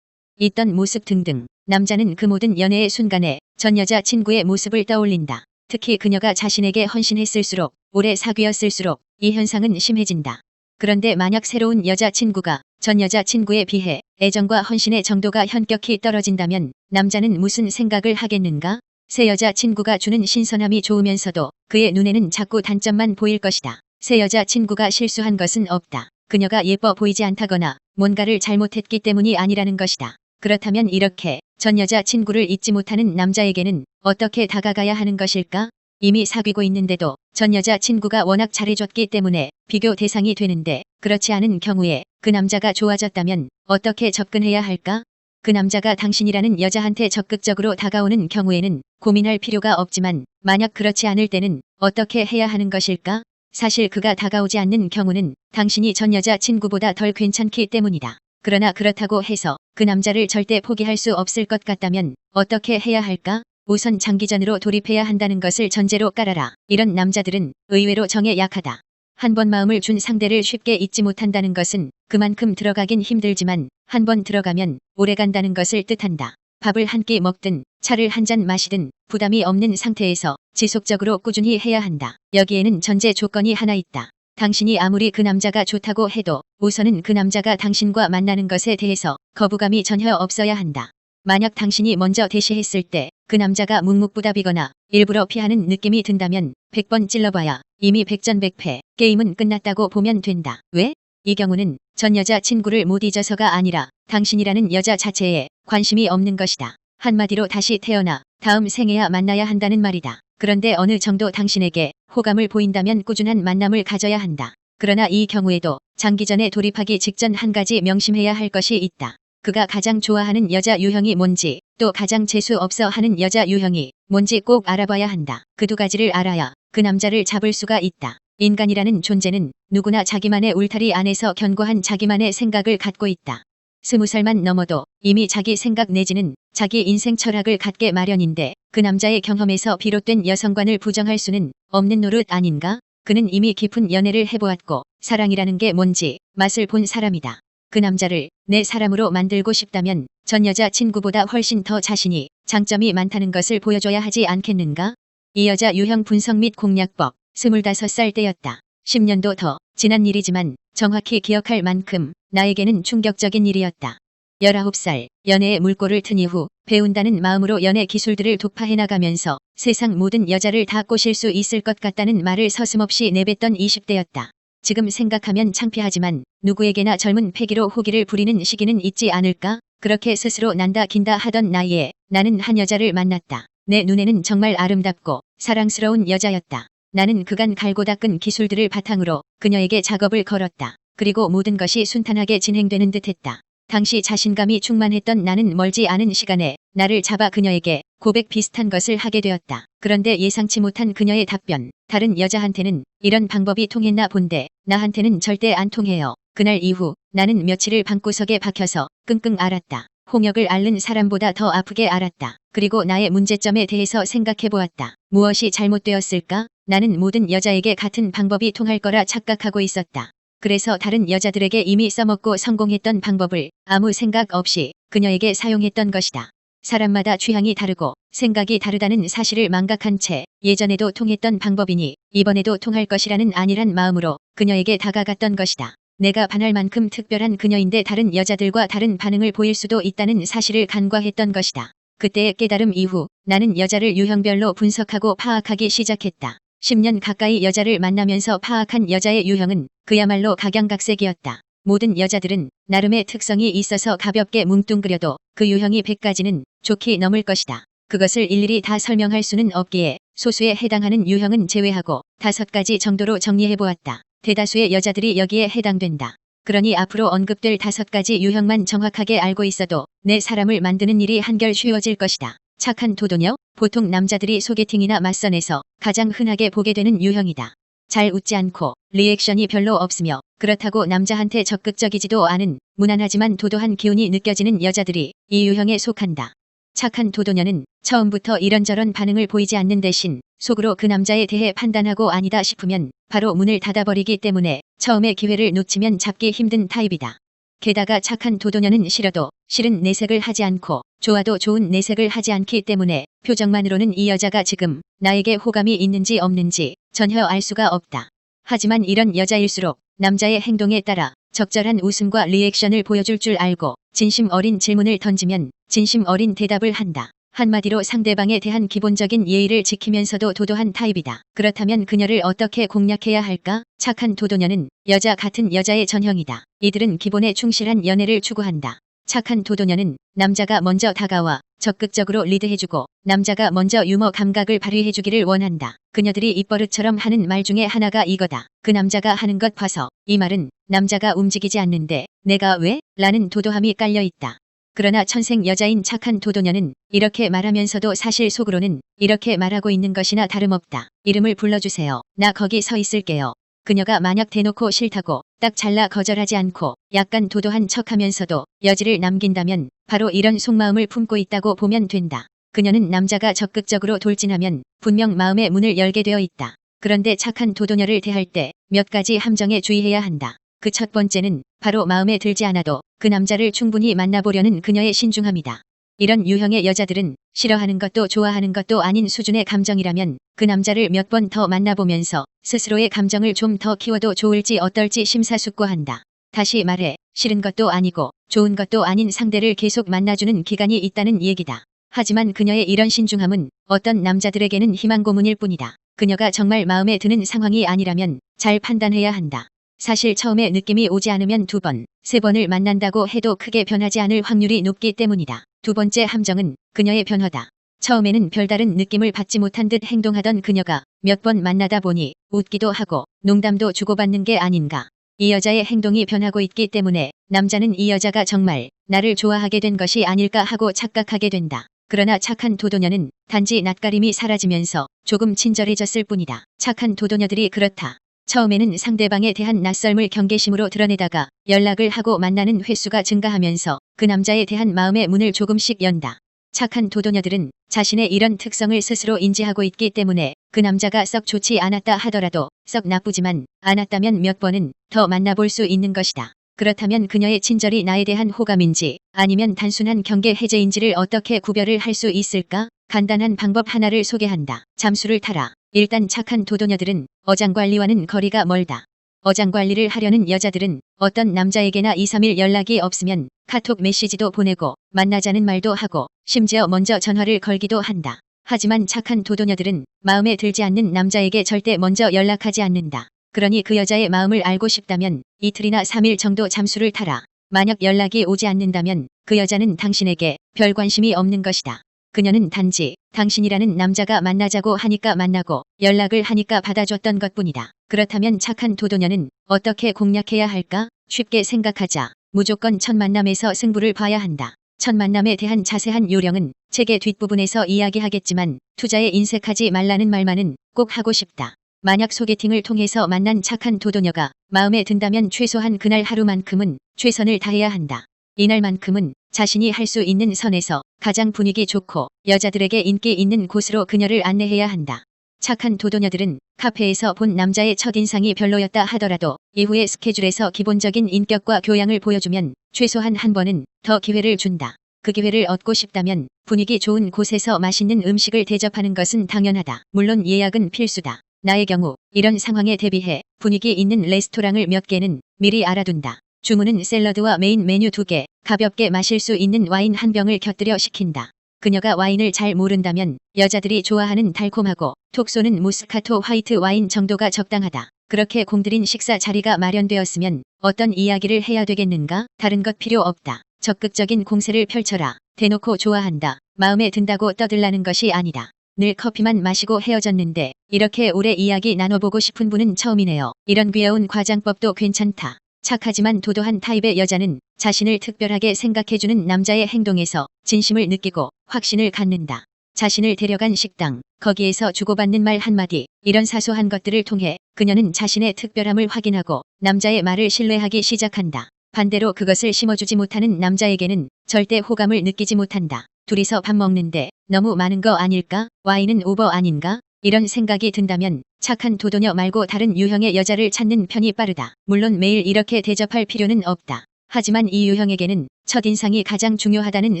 있던 모습 등등. 남자는 그 모든 연애의 순간에 전 여자친구의 모습을 떠올린다. 특히 그녀가 자신에게 헌신했을수록, 오래 사귀었을수록 이 현상은 심해진다. 그런데 만약 새로운 여자친구가 전 여자친구에 비해 애정과 헌신의 정도가 현격히 떨어진다면 남자는 무슨 생각을 하겠는가? 새 여자친구가 주는 신선함이 좋으면서도 그의 눈에는 자꾸 단점만 보일 것이다. 새 여자친구가 실수한 것은 없다. 그녀가 예뻐 보이지 않다거나 뭔가를 잘못했기 때문이 아니라는 것이다. 그렇다면 이렇게 전 여자친구를 잊지 못하는 남자에게는 어떻게 다가가야 하는 것일까? 이미 사귀고 있는데도 전 여자친구가 워낙 잘해줬기 때문에 비교 대상이 되는데 그렇지 않은 경우에 그 남자가 좋아졌다면 어떻게 접근해야 할까? 그 남자가 당신이라는 여자한테 적극적으로 다가오는 경우에는 고민할 필요가 없지만 만약 그렇지 않을 때는 어떻게 해야 하는 것일까? 사실 그가 다가오지 않는 경우는 당신이 전 여자친구보다 덜 괜찮기 때문이다. 그러나 그렇다고 해서 그 남자를 절대 포기할 수 없을 것 같다면 어떻게 해야 할까? 우선 장기전으로 돌입해야 한다는 것을 전제로 깔아라. 이런 남자들은 의외로 정에 약하다. 한 번 마음을 준 상대를 쉽게 잊지 못한다는 것은 그만큼 들어가긴 힘들지만 한 번 들어가면 오래 간다는 것을 뜻한다. 밥을 한 끼 먹든 차를 한 잔 마시든 부담이 없는 상태에서 지속적으로 꾸준히 해야 한다. 여기에는 전제 조건이 하나 있다. 당신이 아무리 그 남자가 좋다고 해도 우선은 그 남자가 당신과 만나는 것에 대해서 거부감이 전혀 없어야 한다. 만약 당신이 먼저 대시했을 때 그 남자가 묵묵부답이거나 일부러 피하는 느낌이 든다면 100번 찔러봐야 이미 백전백패, 게임은 끝났다고 보면 된다. 왜? 이 경우는 전 여자 친구를 못 잊어서가 아니라 당신이라는 여자 자체에 관심이 없는 것이다. 한마디로 다시 태어나 다음 생에야 만나야 한다는 말이다. 그런데 어느 정도 당신에게 호감을 보인다면 꾸준한 만남을 가져야 한다. 그러나 이 경우에도 장기전에 돌입하기 직전 한 가지 명심해야 할 것이 있다. 그가 가장 좋아하는 여자 유형이 뭔지, 또 가장 재수 없어 하는 여자 유형이 뭔지 꼭 알아봐야 한다. 그 두 가지를 알아야 그 남자를 잡을 수가 있다. 인간이라는 존재는 누구나 자기만의 울타리 안에서 견고한 자기만의 생각을 갖고 있다. 20살만 넘어도 이미 자기 생각 내지는 자기 인생 철학을 갖게 마련인데 그 남자의 경험에서 비롯된 여성관을 부정할 수는 없는 노릇 아닌가? 그는 이미 깊은 연애를 해보았고 사랑이라는 게 뭔지 맛을 본 사람이다. 그 남자를 내 사람으로 만들고 싶다면 전 여자 친구보다 훨씬 더 자신이 장점이 많다는 것을 보여줘야 하지 않겠는가? 이 여자 유형 분석 및 공략법 25살 때였다. 10년도 더 지난 일이지만 정확히 기억할 만큼 나에게는 충격적인 일이었다. 19살 연애의 물꼬를 튼 이후 배운다는 마음으로 연애 기술들을 독파해 나가면서 세상 모든 여자를 다 꼬실 수 있을 것 같다는 말을 서슴없이 내뱉던 20대였다. 지금 생각하면 창피하지만 누구에게나 젊은 패기로 호기를 부리는 시기는 있지 않을까? 그렇게 스스로 난다 긴다 하던 나이에 나는 한 여자를 만났다. 내 눈에는 정말 아름답고 사랑스러운 여자였다. 나는 그간 갈고 닦은 기술들을 바탕으로 그녀에게 작업을 걸었다. 그리고 모든 것이 순탄하게 진행되는 듯했다. 당시 자신감이 충만했던 나는 멀지 않은 시간에 나를 잡아 그녀에게 고백 비슷한 것을 하게 되었다. 그런데 예상치 못한 그녀의 답변. 다른 여자한테는 이런 방법이 통했나 본데 나한테는 절대 안 통해요. 그날 이후 나는 며칠을 방구석에 박혀서 끙끙 앓았다. 홍역을 앓는 사람보다 더 아프게 앓았다. 그리고 나의 문제점에 대해서 생각해보았다. 무엇이 잘못되었을까? 나는 모든 여자에게 같은 방법이 통할 거라 착각하고 있었다. 그래서 다른 여자들에게 이미 써먹고 성공했던 방법을 아무 생각 없이 그녀에게 사용했던 것이다. 사람마다 취향이 다르고 생각이 다르다는 사실을 망각한 채 예전에도 통했던 방법이니 이번에도 통할 것이라는 안일한 마음으로 그녀에게 다가갔던 것이다. 내가 반할 만큼 특별한 그녀인데 다른 여자들과 다른 반응을 보일 수도 있다는 사실을 간과했던 것이다. 그때의 깨달음 이후 나는 여자를 유형별로 분석하고 파악하기 시작했다. 10년 가까이 여자를 만나면서 파악한 여자의 유형은 그야말로 각양각색이었다. 모든 여자들은 나름의 특성이 있어서 가볍게 뭉뚱그려도 그 유형이 100가지는 좋게 넘을 것이다. 그것을 일일이 다 설명할 수는 없기에 소수에 해당하는 유형은 제외하고 5가지 정도로 정리해보았다. 대다수의 여자들이 여기에 해당된다. 그러니 앞으로 언급될 5가지 유형만 정확하게 알고 있어도 내 사람을 만드는 일이 한결 쉬워질 것이다. 착한 도도녀, 보통 남자들이 소개팅이나 맞선에서 가장 흔하게 보게 되는 유형이다. 잘 웃지 않고 리액션이 별로 없으며 그렇다고 남자한테 적극적이지도 않은 무난하지만 도도한 기운이 느껴지는 여자들이 이 유형에 속한다. 착한 도도녀는 처음부터 이런저런 반응을 보이지 않는 대신 속으로 그 남자에 대해 판단하고 아니다 싶으면 바로 문을 닫아버리기 때문에 처음에 기회를 놓치면 잡기 힘든 타입이다. 게다가 착한 도도녀는 싫어도 싫은 내색을 하지 않고 좋아도 좋은 내색을 하지 않기 때문에 표정만으로는 이 여자가 지금 나에게 호감이 있는지 없는지 전혀 알 수가 없다. 하지만 이런 여자일수록 남자의 행동에 따라 적절한 웃음과 리액션을 보여줄 줄 알고 진심 어린 질문을 던지면 진심 어린 대답을 한다. 한마디로 상대방에 대한 기본적인 예의를 지키면서도 도도한 타입이다. 그렇다면 그녀를 어떻게 공략해야 할까? 착한 도도녀는 여자 같은 여자의 전형이다. 이들은 기본에 충실한 연애를 추구한다. 착한 도도녀는 남자가 먼저 다가와 적극적으로 리드해주고 남자가 먼저 유머 감각을 발휘해주기를 원한다. 그녀들이 입버릇처럼 하는 말 중에 하나가 이거다. 그 남자가 하는 것 봐서 이 말은 남자가 움직이지 않는데 내가 왜? 라는 도도함이 깔려있다. 그러나 천생 여자인 착한 도도녀는 이렇게 말하면서도 사실 속으로는 이렇게 말하고 있는 것이나 다름없다. 이름을 불러주세요. 나 거기 서 있을게요. 그녀가 만약 대놓고 싫다고 딱 잘라 거절하지 않고 약간 도도한 척하면서도 여지를 남긴다면 바로 이런 속마음을 품고 있다고 보면 된다. 그녀는 남자가 적극적으로 돌진하면 분명 마음의 문을 열게 되어 있다. 그런데 착한 도도녀를 대할 때 몇 가지 함정에 주의해야 한다. 그 첫 번째는 바로 마음에 들지 않아도 그 남자를 충분히 만나보려는 그녀의 신중함이다. 이런 유형의 여자들은 싫어하는 것도 좋아하는 것도 아닌 수준의 감정이라면 그 남자를 몇 번 더 만나보면서 스스로의 감정을 좀 더 키워도 좋을지 어떨지 심사숙고한다. 다시 말해 싫은 것도 아니고 좋은 것도 아닌 상대를 계속 만나주는 기간이 있다는 얘기다. 하지만 그녀의 이런 신중함은 어떤 남자들에게는 희망 고문일 뿐이다. 그녀가 정말 마음에 드는 상황이 아니라면 잘 판단해야 한다. 사실 처음에 느낌이 오지 않으면 2번, 3번을 만난다고 해도 크게 변하지 않을 확률이 높기 때문이다. 두 번째 함정은 그녀의 변화다. 처음에는 별다른 느낌을 받지 못한 듯 행동하던 그녀가 몇 번 만나다 보니 웃기도 하고 농담도 주고받는 게 아닌가. 이 여자의 행동이 변하고 있기 때문에 남자는 이 여자가 정말 나를 좋아하게 된 것이 아닐까 하고 착각하게 된다. 그러나 착한 도도녀는 단지 낯가림이 사라지면서 조금 친절해졌을 뿐이다. 착한 도도녀들이 그렇다. 처음에는 상대방에 대한 낯설음을 경계심으로 드러내다가 연락을 하고 만나는 횟수가 증가하면서 그 남자에 대한 마음의 문을 조금씩 연다. 착한 도도녀들은 자신의 이런 특성을 스스로 인지하고 있기 때문에 그 남자가 썩 좋지 않았다 하더라도 썩 나쁘지만 않았다면 몇 번은 더 만나볼 수 있는 것이다. 그렇다면 그녀의 친절이 나에 대한 호감인지 아니면 단순한 경계 해제인지를 어떻게 구별을 할 수 있을까? 간단한 방법 하나를 소개한다. 잠수를 타라. 일단 착한 도도녀들은 어장관리와는 거리가 멀다. 어장관리를 하려는 여자들은 어떤 남자에게나 2, 3일 연락이 없으면 카톡 메시지도 보내고 만나자는 말도 하고 심지어 먼저 전화를 걸기도 한다. 하지만 착한 도도녀들은 마음에 들지 않는 남자에게 절대 먼저 연락하지 않는다. 그러니 그 여자의 마음을 알고 싶다면 이틀이나 3일 정도 잠수를 타라. 만약 연락이 오지 않는다면 그 여자는 당신에게 별 관심이 없는 것이다. 그녀는 단지 당신이라는 남자가 만나자고 하니까 만나고 연락을 하니까 받아줬던 것뿐이다. 그렇다면 착한 도도녀는 어떻게 공략해야 할까? 쉽게 생각하자. 무조건 첫 만남에서 승부를 봐야 한다. 첫 만남에 대한 자세한 요령은 책의 뒷부분에서 이야기하겠지만 투자에 인색하지 말라는 말만은 꼭 하고 싶다. 만약 소개팅을 통해서 만난 착한 도도녀가 마음에 든다면 최소한 그날 하루만큼은 최선을 다해야 한다. 이날만큼은 자신이 할 수 있는 선에서 가장 분위기 좋고 여자들에게 인기 있는 곳으로 그녀를 안내해야 한다. 착한 도도녀들은 카페에서 본 남자의 첫인상이 별로였다 하더라도 이후의 스케줄에서 기본적인 인격과 교양을 보여주면 최소한 한 번은 더 기회를 준다. 그 기회를 얻고 싶다면 분위기 좋은 곳에서 맛있는 음식을 대접하는 것은 당연하다. 물론 예약은 필수다. 나의 경우 이런 상황에 대비해 분위기 있는 레스토랑을 몇 개는 미리 알아둔다. 주문은 샐러드와 메인 메뉴 2개, 가볍게 마실 수 있는 와인 한 병을 곁들여 시킨다. 그녀가 와인을 잘 모른다면 여자들이 좋아하는 달콤하고 톡 쏘는 모스카토 화이트 와인 정도가 적당하다. 그렇게 공들인 식사 자리가 마련되었으면 어떤 이야기를 해야 되겠는가? 다른 것 필요 없다. 적극적인 공세를 펼쳐라. 대놓고 좋아한다. 마음에 든다고 떠들라는 것이 아니다. 늘 커피만 마시고 헤어졌는데 이렇게 오래 이야기 나눠보고 싶은 분은 처음이네요. 이런 귀여운 과장법도 괜찮다. 착하지만 도도한 타입의 여자는 자신을 특별하게 생각해주는 남자의 행동에서 진심을 느끼고 확신을 갖는다. 자신을 데려간 식당, 거기에서 주고받는 말 한마디, 이런 사소한 것들을 통해 그녀는 자신의 특별함을 확인하고 남자의 말을 신뢰하기 시작한다. 반대로 그것을 심어주지 못하는 남자에게는 절대 호감을 느끼지 못한다. 둘이서 밥 먹는데 너무 많은 거 아닐까? 와인은 오버 아닌가? 이런 생각이 든다면 착한 도도녀 말고 다른 유형의 여자를 찾는 편이 빠르다. 물론 매일 이렇게 대접할 필요는 없다. 하지만 이 유형에게는 첫인상이 가장 중요하다는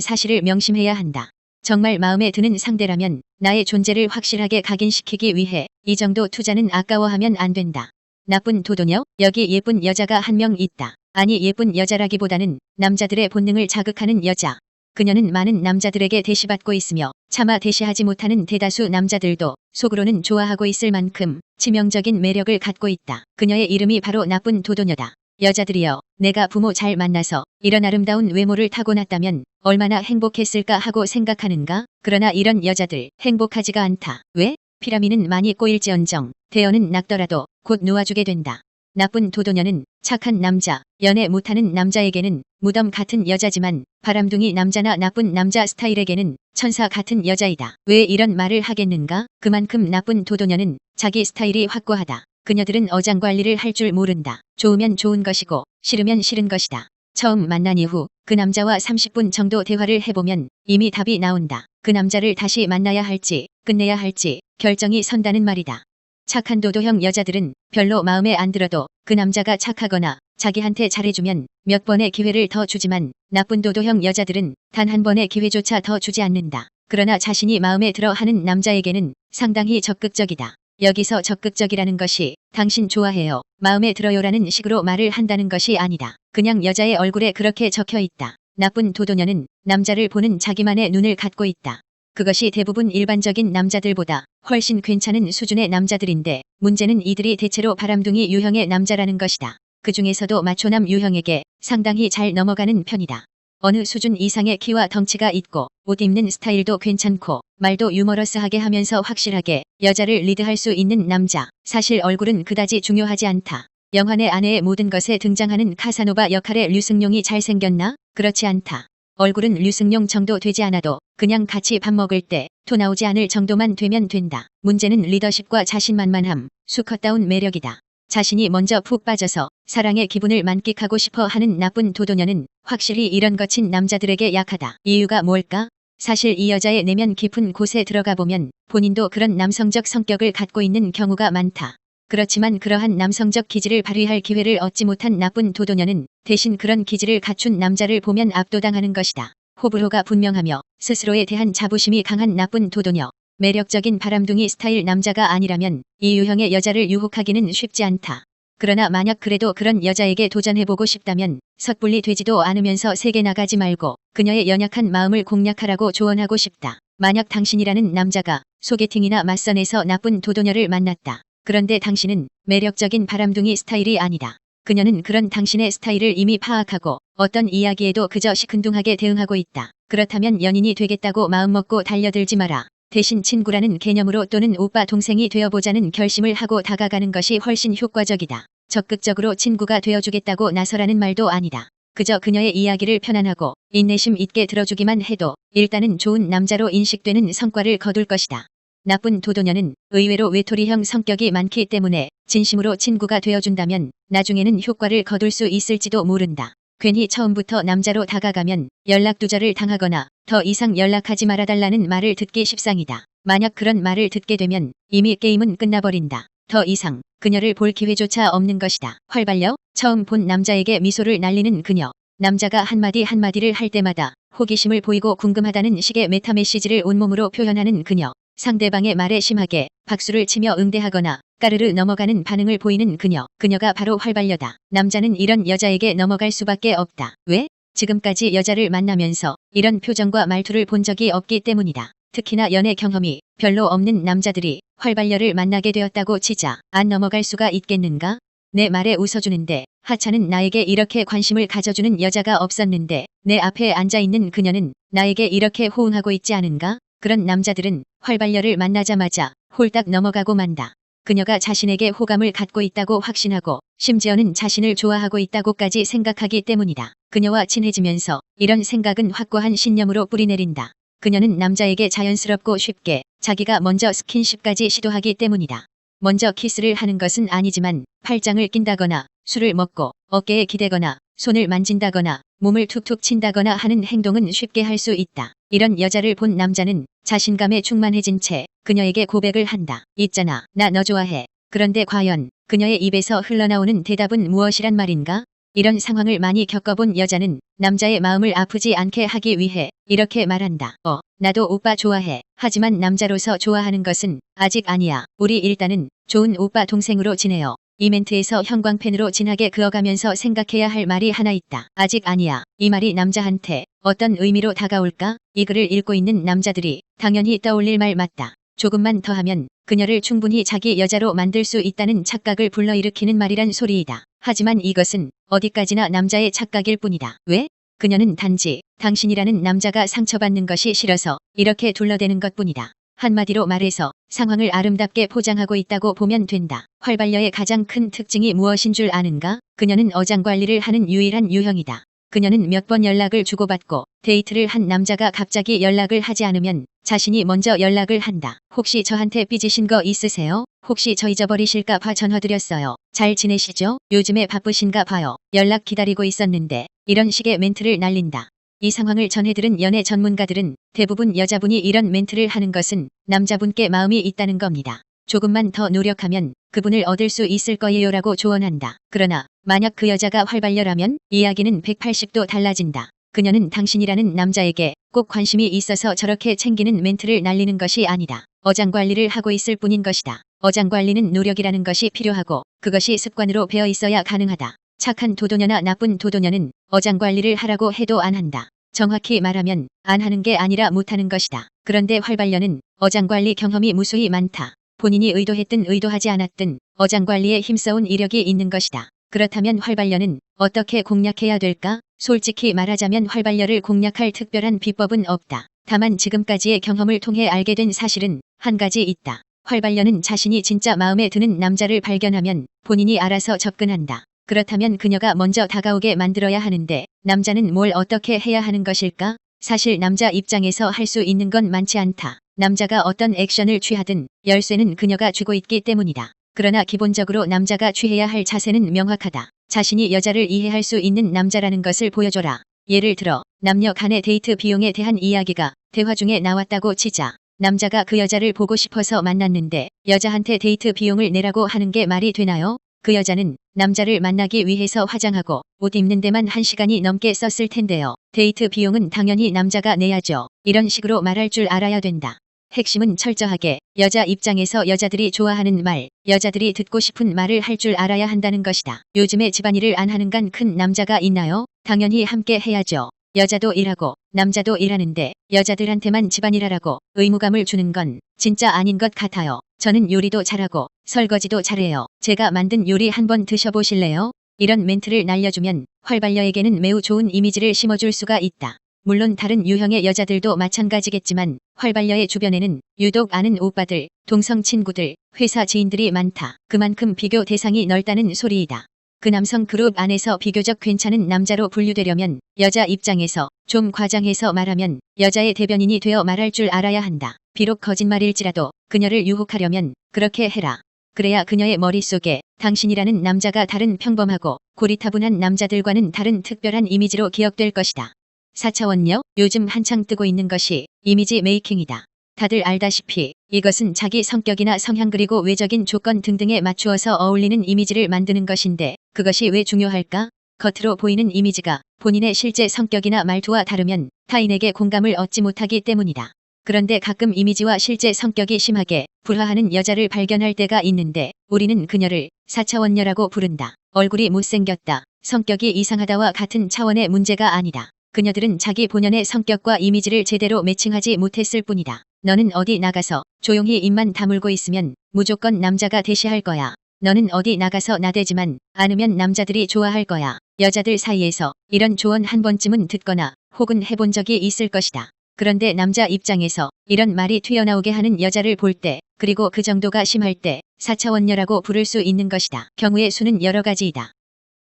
사실을 명심해야 한다. 정말 마음에 드는 상대라면 나의 존재를 확실하게 각인시키기 위해 이 정도 투자는 아까워하면 안 된다. 나쁜 도도녀? 여기 예쁜 여자가 한 명 있다. 아니 예쁜 여자라기보다는 남자들의 본능을 자극하는 여자. 그녀는 많은 남자들에게 대시받고 있으며 차마 대시하지 못하는 대다수 남자들도 속으로는 좋아하고 있을 만큼 치명적인 매력을 갖고 있다. 그녀의 이름이 바로 나쁜 도도녀다. 여자들이여, 내가 부모 잘 만나서 이런 아름다운 외모를 타고났다면 얼마나 행복했을까 하고 생각하는가? 그러나 이런 여자들 행복하지가 않다. 왜? 피라미는 많이 꼬일지언정 대어는 낙더라도 곧 놓아주게 된다. 나쁜 도도녀는 착한 남자, 연애 못하는 남자에게는 무덤 같은 여자지만 바람둥이 남자나 나쁜 남자 스타일에게는 천사 같은 여자이다. 왜 이런 말을 하겠는가? 그만큼 나쁜 도도녀는 자기 스타일이 확고하다. 그녀들은 어장관리를 할 줄 모른다. 좋으면 좋은 것이고 싫으면 싫은 것이다. 처음 만난 이후 그 남자와 30분 정도 대화를 해보면 이미 답이 나온다. 그 남자를 다시 만나야 할지 끝내야 할지 결정이 선다는 말이다. 착한 도도형 여자들은 별로 마음에 안 들어도 그 남자가 착하거나 자기한테 잘해주면 몇 번의 기회를 더 주지만 나쁜 도도형 여자들은 단 한 번의 기회조차 더 주지 않는다. 그러나 자신이 마음에 들어 하는 남자에게는 상당히 적극적이다. 여기서 적극적이라는 것이 당신 좋아해요, 마음에 들어요라는 식으로 말을 한다는 것이 아니다. 그냥 여자의 얼굴에 그렇게 적혀 있다. 나쁜 도도녀는 남자를 보는 자기만의 눈을 갖고 있다. 그것이 대부분 일반적인 남자들보다 훨씬 괜찮은 수준의 남자들인데 문제는 이들이 대체로 바람둥이 유형의 남자라는 것이다. 그 중에서도 마초남 유형에게 상당히 잘 넘어가는 편이다. 어느 수준 이상의 키와 덩치가 있고 옷 입는 스타일도 괜찮고 말도 유머러스하게 하면서 확실하게 여자를 리드할 수 있는 남자. 사실 얼굴은 그다지 중요하지 않다. 영화 내 아내의 모든 것에 등장하는 카사노바 역할의 류승룡이 잘생겼나? 그렇지 않다. 얼굴은 류승룡 정도 되지 않아도 그냥 같이 밥 먹을 때 토 나오지 않을 정도만 되면 된다. 문제는 리더십과 자신만만함, 수컷다운 매력이다. 자신이 먼저 푹 빠져서 사랑의 기분을 만끽하고 싶어 하는 나쁜 도도녀는 확실히 이런 거친 남자들에게 약하다. 이유가 뭘까? 사실 이 여자의 내면 깊은 곳에 들어가 보면 본인도 그런 남성적 성격을 갖고 있는 경우가 많다. 그렇지만 그러한 남성적 기질을 발휘할 기회를 얻지 못한 나쁜 도도녀는 대신 그런 기질을 갖춘 남자를 보면 압도당하는 것이다. 호불호가 분명하며 스스로에 대한 자부심이 강한 나쁜 도도녀. 매력적인 바람둥이 스타일 남자가 아니라면 이 유형의 여자를 유혹하기는 쉽지 않다. 그러나 만약 그래도 그런 여자에게 도전해보고 싶다면 섣불리 되지도 않으면서 세게 나가지 말고 그녀의 연약한 마음을 공략하라고 조언하고 싶다. 만약 당신이라는 남자가 소개팅이나 맞선에서 나쁜 도도녀를 만났다. 그런데 당신은 매력적인 바람둥이 스타일이 아니다. 그녀는 그런 당신의 스타일을 이미 파악하고 어떤 이야기에도 그저 시큰둥하게 대응하고 있다. 그렇다면 연인이 되겠다고 마음먹고 달려들지 마라. 대신 친구라는 개념으로 또는 오빠 동생이 되어보자는 결심을 하고 다가가는 것이 훨씬 효과적이다. 적극적으로 친구가 되어주겠다고 나서라는 말도 아니다. 그저 그녀의 이야기를 편안하고 인내심 있게 들어주기만 해도 일단은 좋은 남자로 인식되는 성과를 거둘 것이다. 나쁜 도도녀는 의외로 외톨이형 성격이 많기 때문에 진심으로 친구가 되어준다면 나중에는 효과를 거둘 수 있을지도 모른다. 괜히 처음부터 남자로 다가가면 연락두절을 당하거나 더 이상 연락하지 말아달라는 말을 듣기 십상이다. 만약 그런 말을 듣게 되면 이미 게임은 끝나버린다. 더 이상 그녀를 볼 기회조차 없는 것이다. 활발력? 처음 본 남자에게 미소를 날리는 그녀. 남자가 한마디 한마디를 할 때마다 호기심을 보이고 궁금하다는 식의 메타메시지를 온몸으로 표현하는 그녀. 상대방의 말에 심하게 박수를 치며 응대하거나 까르르 넘어가는 반응을 보이는 그녀. 그녀가 바로 활발려다. 남자는 이런 여자에게 넘어갈 수밖에 없다. 왜? 지금까지 여자를 만나면서 이런 표정과 말투를 본 적이 없기 때문이다. 특히나 연애 경험이 별로 없는 남자들이 활발려를 만나게 되었다고 치자 안 넘어갈 수가 있겠는가? 내 말에 웃어주는데 하찮은 나에게 이렇게 관심을 가져주는 여자가 없었는데 내 앞에 앉아있는 그녀는 나에게 이렇게 호응하고 있지 않은가? 그런 남자들은 활발려를 만나자마자 홀딱 넘어가고 만다. 그녀가 자신에게 호감을 갖고 있다고 확신하고 심지어는 자신을 좋아하고 있다고까지 생각하기 때문이다. 그녀와 친해지면서 이런 생각은 확고한 신념으로 뿌리내린다. 그녀는 남자에게 자연스럽고 쉽게 자기가 먼저 스킨십까지 시도하기 때문이다. 먼저 키스를 하는 것은 아니지만 팔짱을 낀다거나 술을 먹고 어깨에 기대거나 손을 만진다거나 몸을 툭툭 친다거나 하는 행동은 쉽게 할 수 있다. 이런 여자를 본 남자는 자신감에 충만해진 채 그녀에게 고백을 한다. 있잖아, 나 너 좋아해. 그런데 과연 그녀의 입에서 흘러나오는 대답은 무엇이란 말인가? 이런 상황을 많이 겪어본 여자는 남자의 마음을 아프지 않게 하기 위해 이렇게 말한다. 나도 오빠 좋아해. 하지만 남자로서 좋아하는 것은 아직 아니야. 우리 일단은 좋은 오빠 동생으로 지내요. 이 멘트에서 형광펜으로 진하게 그어가면서 생각해야 할 말이 하나 있다. 아직 아니야. 이 말이 남자한테 어떤 의미로 다가올까? 이 글을 읽고 있는 남자들이 당연히 떠올릴 말 맞다. 조금만 더 하면 그녀를 충분히 자기 여자로 만들 수 있다는 착각을 불러일으키는 말이란 소리이다. 하지만 이것은 어디까지나 남자의 착각일 뿐이다. 왜? 그녀는 단지 당신이라는 남자가 상처받는 것이 싫어서 이렇게 둘러대는 것뿐이다. 한마디로 말해서 상황을 아름답게 포장하고 있다고 보면 된다. 활발려의 가장 큰 특징이 무엇인 줄 아는가? 그녀는 어장관리를 하는 유일한 유형이다. 그녀는 몇 번 연락을 주고받고 데이트를 한 남자가 갑자기 연락을 하지 않으면 자신이 먼저 연락을 한다. 혹시 저한테 삐지신 거 있으세요? 혹시 저 잊어버리실까 봐 전화드렸어요. 잘 지내시죠? 요즘에 바쁘신가 봐요. 연락 기다리고 있었는데 이런 식의 멘트를 날린다. 이 상황을 전해들은 연애 전문가들은 대부분 여자분이 이런 멘트를 하는 것은 남자분께 마음이 있다는 겁니다. 조금만 더 노력하면 그분을 얻을 수 있을 거예요라고 조언한다. 그러나 만약 그 여자가 활발녀라면 이야기는 180도 달라진다. 그녀는 당신이라는 남자에게 꼭 관심이 있어서 저렇게 챙기는 멘트를 날리는 것이 아니다. 어장관리를 하고 있을 뿐인 것이다. 어장관리는 노력이라는 것이 필요하고 그것이 습관으로 배어 있어야 가능하다. 착한 도도녀나 나쁜 도도녀는 어장관리를 하라고 해도 안 한다. 정확히 말하면 안 하는 게 아니라 못하는 것이다. 그런데 활발녀는 어장관리 경험이 무수히 많다. 본인이 의도했든 의도하지 않았든 어장관리에 힘써온 이력이 있는 것이다. 그렇다면 활발녀는 어떻게 공략해야 될까? 솔직히 말하자면 활발녀를 공략할 특별한 비법은 없다. 다만 지금까지의 경험을 통해 알게 된 사실은 한 가지 있다. 활발녀는 자신이 진짜 마음에 드는 남자를 발견하면 본인이 알아서 접근한다. 그렇다면 그녀가 먼저 다가오게 만들어야 하는데 남자는 뭘 어떻게 해야 하는 것일까? 사실 남자 입장에서 할 수 있는 건 많지 않다. 남자가 어떤 액션을 취하든 열쇠는 그녀가 쥐고 있기 때문이다. 그러나 기본적으로 남자가 취해야 할 자세는 명확하다. 자신이 여자를 이해할 수 있는 남자라는 것을 보여줘라. 예를 들어 남녀 간의 데이트 비용에 대한 이야기가 대화 중에 나왔다고 치자. 남자가 그 여자를 보고 싶어서 만났는데 여자한테 데이트 비용을 내라고 하는 게 말이 되나요? 그 여자는 남자를 만나기 위해서 화장하고 옷 입는 데만 1시간이 넘게 썼을 텐데요. 데이트 비용은 당연히 남자가 내야죠. 이런 식으로 말할 줄 알아야 된다. 핵심은 철저하게 여자 입장에서 여자들이 좋아하는 말, 여자들이 듣고 싶은 말을 할 줄 알아야 한다는 것이다. 요즘에 집안일을 안 하는 간 큰 남자가 있나요? 당연히 함께 해야죠. 여자도 일하고 남자도 일하는데 여자들한테만 집안일하라고 의무감을 주는 건 진짜 아닌 것 같아요. 저는 요리도 잘하고 설거지도 잘해요. 제가 만든 요리 한번 드셔보실래요? 이런 멘트를 날려주면 활발녀에게는 매우 좋은 이미지를 심어줄 수가 있다. 물론 다른 유형의 여자들도 마찬가지겠지만 활발녀의 주변에는 유독 아는 오빠들, 동성 친구들, 회사 지인들이 많다. 그만큼 비교 대상이 넓다는 소리이다. 그 남성 그룹 안에서 비교적 괜찮은 남자로 분류되려면 여자 입장에서 좀 과장해서 말하면 여자의 대변인이 되어 말할 줄 알아야 한다. 비록 거짓말일지라도 그녀를 유혹하려면 그렇게 해라. 그래야 그녀의 머릿속에 당신이라는 남자가 다른 평범하고 고리타분한 남자들과는 다른 특별한 이미지로 기억될 것이다. 4차원녀, 요즘 한창 뜨고 있는 것이 이미지 메이킹이다. 다들 알다시피 이것은 자기 성격이나 성향 그리고 외적인 조건 등등에 맞추어서 어울리는 이미지를 만드는 것인데 그것이 왜 중요할까? 겉으로 보이는 이미지가 본인의 실제 성격이나 말투와 다르면 타인에게 공감을 얻지 못하기 때문이다. 그런데 가끔 이미지와 실제 성격이 심하게 불화하는 여자를 발견할 때가 있는데 우리는 그녀를 4차원녀라고 부른다. 얼굴이 못생겼다, 성격이 이상하다와 같은 차원의 문제가 아니다. 그녀들은 자기 본연의 성격과 이미지를 제대로 매칭하지 못했을 뿐이다. 너는 어디 나가서 조용히 입만 다물고 있으면 무조건 남자가 대시할 거야. 너는 어디 나가서 나대지만 않으면 남자들이 좋아할 거야. 여자들 사이에서 이런 조언 한 번쯤은 듣거나 혹은 해본 적이 있을 것이다. 그런데 남자 입장에서 이런 말이 튀어나오게 하는 여자를 볼 때 그리고 그 정도가 심할 때 4차원녀라고 부를 수 있는 것이다. 경우의 수는 여러 가지이다.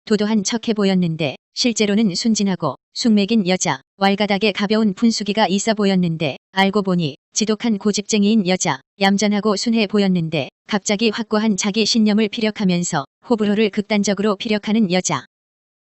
도도한 척해 보였는데 실제로는 순진하고 숙맥인 여자, 왈가닥에 가벼운 분수기가 있어 보였는데 알고 보니 지독한 고집쟁이인 여자, 얌전하고 순해 보였는데 갑자기 확고한 자기 신념을 피력하면서 호불호를 극단적으로 피력하는 여자.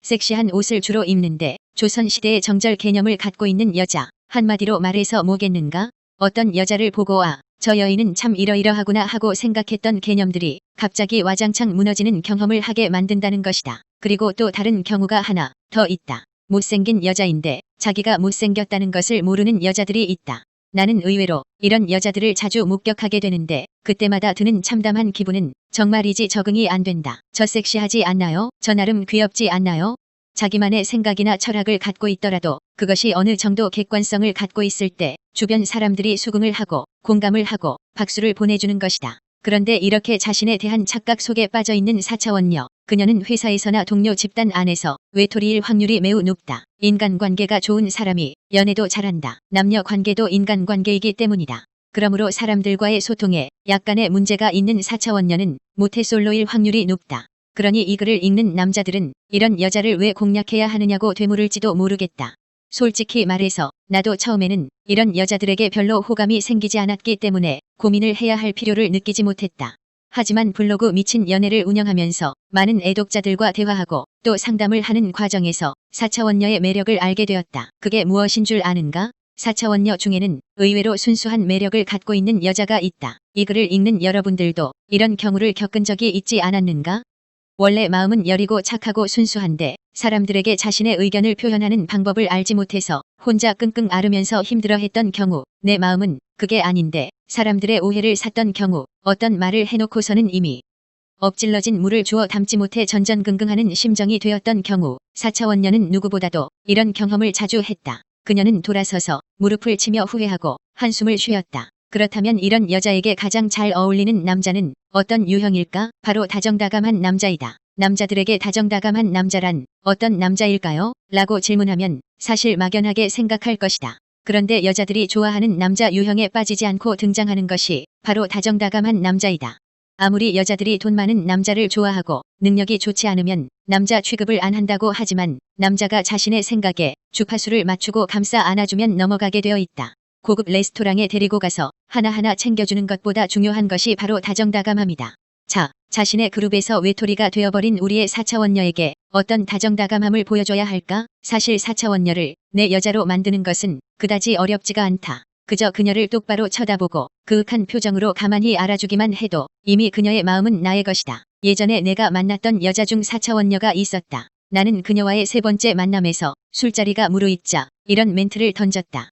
섹시한 옷을 주로 입는데 조선시대의 정절 개념을 갖고 있는 여자. 한마디로 말해서 뭐겠는가? 어떤 여자를 보고 저 여인은 참 이러이러하구나 하고 생각했던 개념들이 갑자기 와장창 무너지는 경험을 하게 만든다는 것이다. 그리고 또 다른 경우가 하나 더 있다. 못생긴 여자인데 자기가 못생겼다는 것을 모르는 여자들이 있다. 나는 의외로 이런 여자들을 자주 목격하게 되는데 그때마다 드는 참담한 기분은 정말이지 적응이 안 된다. 저 섹시하지 않나요? 저 나름 귀엽지 않나요? 자기만의 생각이나 철학을 갖고 있더라도 그것이 어느 정도 객관성을 갖고 있을 때 주변 사람들이 수긍을 하고 공감을 하고 박수를 보내주는 것이다. 그런데 이렇게 자신에 대한 착각 속에 빠져있는 4차원녀. 그녀는 회사에서나 동료 집단 안에서 외톨이일 확률이 매우 높다. 인간관계가 좋은 사람이 연애도 잘한다. 남녀관계도 인간관계이기 때문이다. 그러므로 사람들과의 소통에 약간의 문제가 있는 4차원녀는 모태솔로일 확률이 높다. 그러니 이 글을 읽는 남자들은 이런 여자를 왜 공략해야 하느냐고 되물을지도 모르겠다. 솔직히 말해서 나도 처음에는 이런 여자들에게 별로 호감이 생기지 않았기 때문에 고민을 해야 할 필요를 느끼지 못했다. 하지만 블로그 미친 연애를 운영하면서 많은 애독자들과 대화하고 또 상담을 하는 과정에서 4차원녀의 매력을 알게 되었다. 그게 무엇인 줄 아는가? 4차원녀 중에는 의외로 순수한 매력을 갖고 있는 여자가 있다. 이 글을 읽는 여러분들도 이런 경우를 겪은 적이 있지 않았는가? 원래 마음은 여리고 착하고 순수한데 사람들에게 자신의 의견을 표현하는 방법을 알지 못해서 혼자 끙끙 앓으면서 힘들어했던 경우, 내 마음은 그게 아닌데 사람들의 오해를 샀던 경우, 어떤 말을 해놓고서는 이미 엎질러진 물을 주워 담지 못해 전전긍긍하는 심정이 되었던 경우, 4차원녀는 누구보다도 이런 경험을 자주 했다. 그녀는 돌아서서 무릎을 치며 후회하고 한숨을 쉬었다. 그렇다면 이런 여자에게 가장 잘 어울리는 남자는 어떤 유형일까? 바로 다정다감한 남자이다. 남자들에게 다정다감한 남자란 어떤 남자일까요? 라고 질문하면 사실 막연하게 생각할 것이다. 그런데 여자들이 좋아하는 남자 유형에 빠지지 않고 등장하는 것이 바로 다정다감한 남자이다. 아무리 여자들이 돈 많은 남자를 좋아하고 능력이 좋지 않으면 남자 취급을 안 한다고 하지만 남자가 자신의 생각에 주파수를 맞추고 감싸 안아주면 넘어가게 되어 있다. 고급 레스토랑에 데리고 가서 하나하나 챙겨주는 것보다 중요한 것이 바로 다정다감함이다. 자, 자신의 그룹에서 외톨이가 되어버린 우리의 4차원녀에게 어떤 다정다감함을 보여줘야 할까? 사실 4차원녀를 내 여자로 만드는 것은 그다지 어렵지가 않다. 그저 그녀를 똑바로 쳐다보고 그윽한 표정으로 가만히 알아주기만 해도 이미 그녀의 마음은 나의 것이다. 예전에 내가 만났던 여자 중 4차원녀가 있었다. 나는 그녀와의 세 번째 만남에서 술자리가 무르익자 이런 멘트를 던졌다.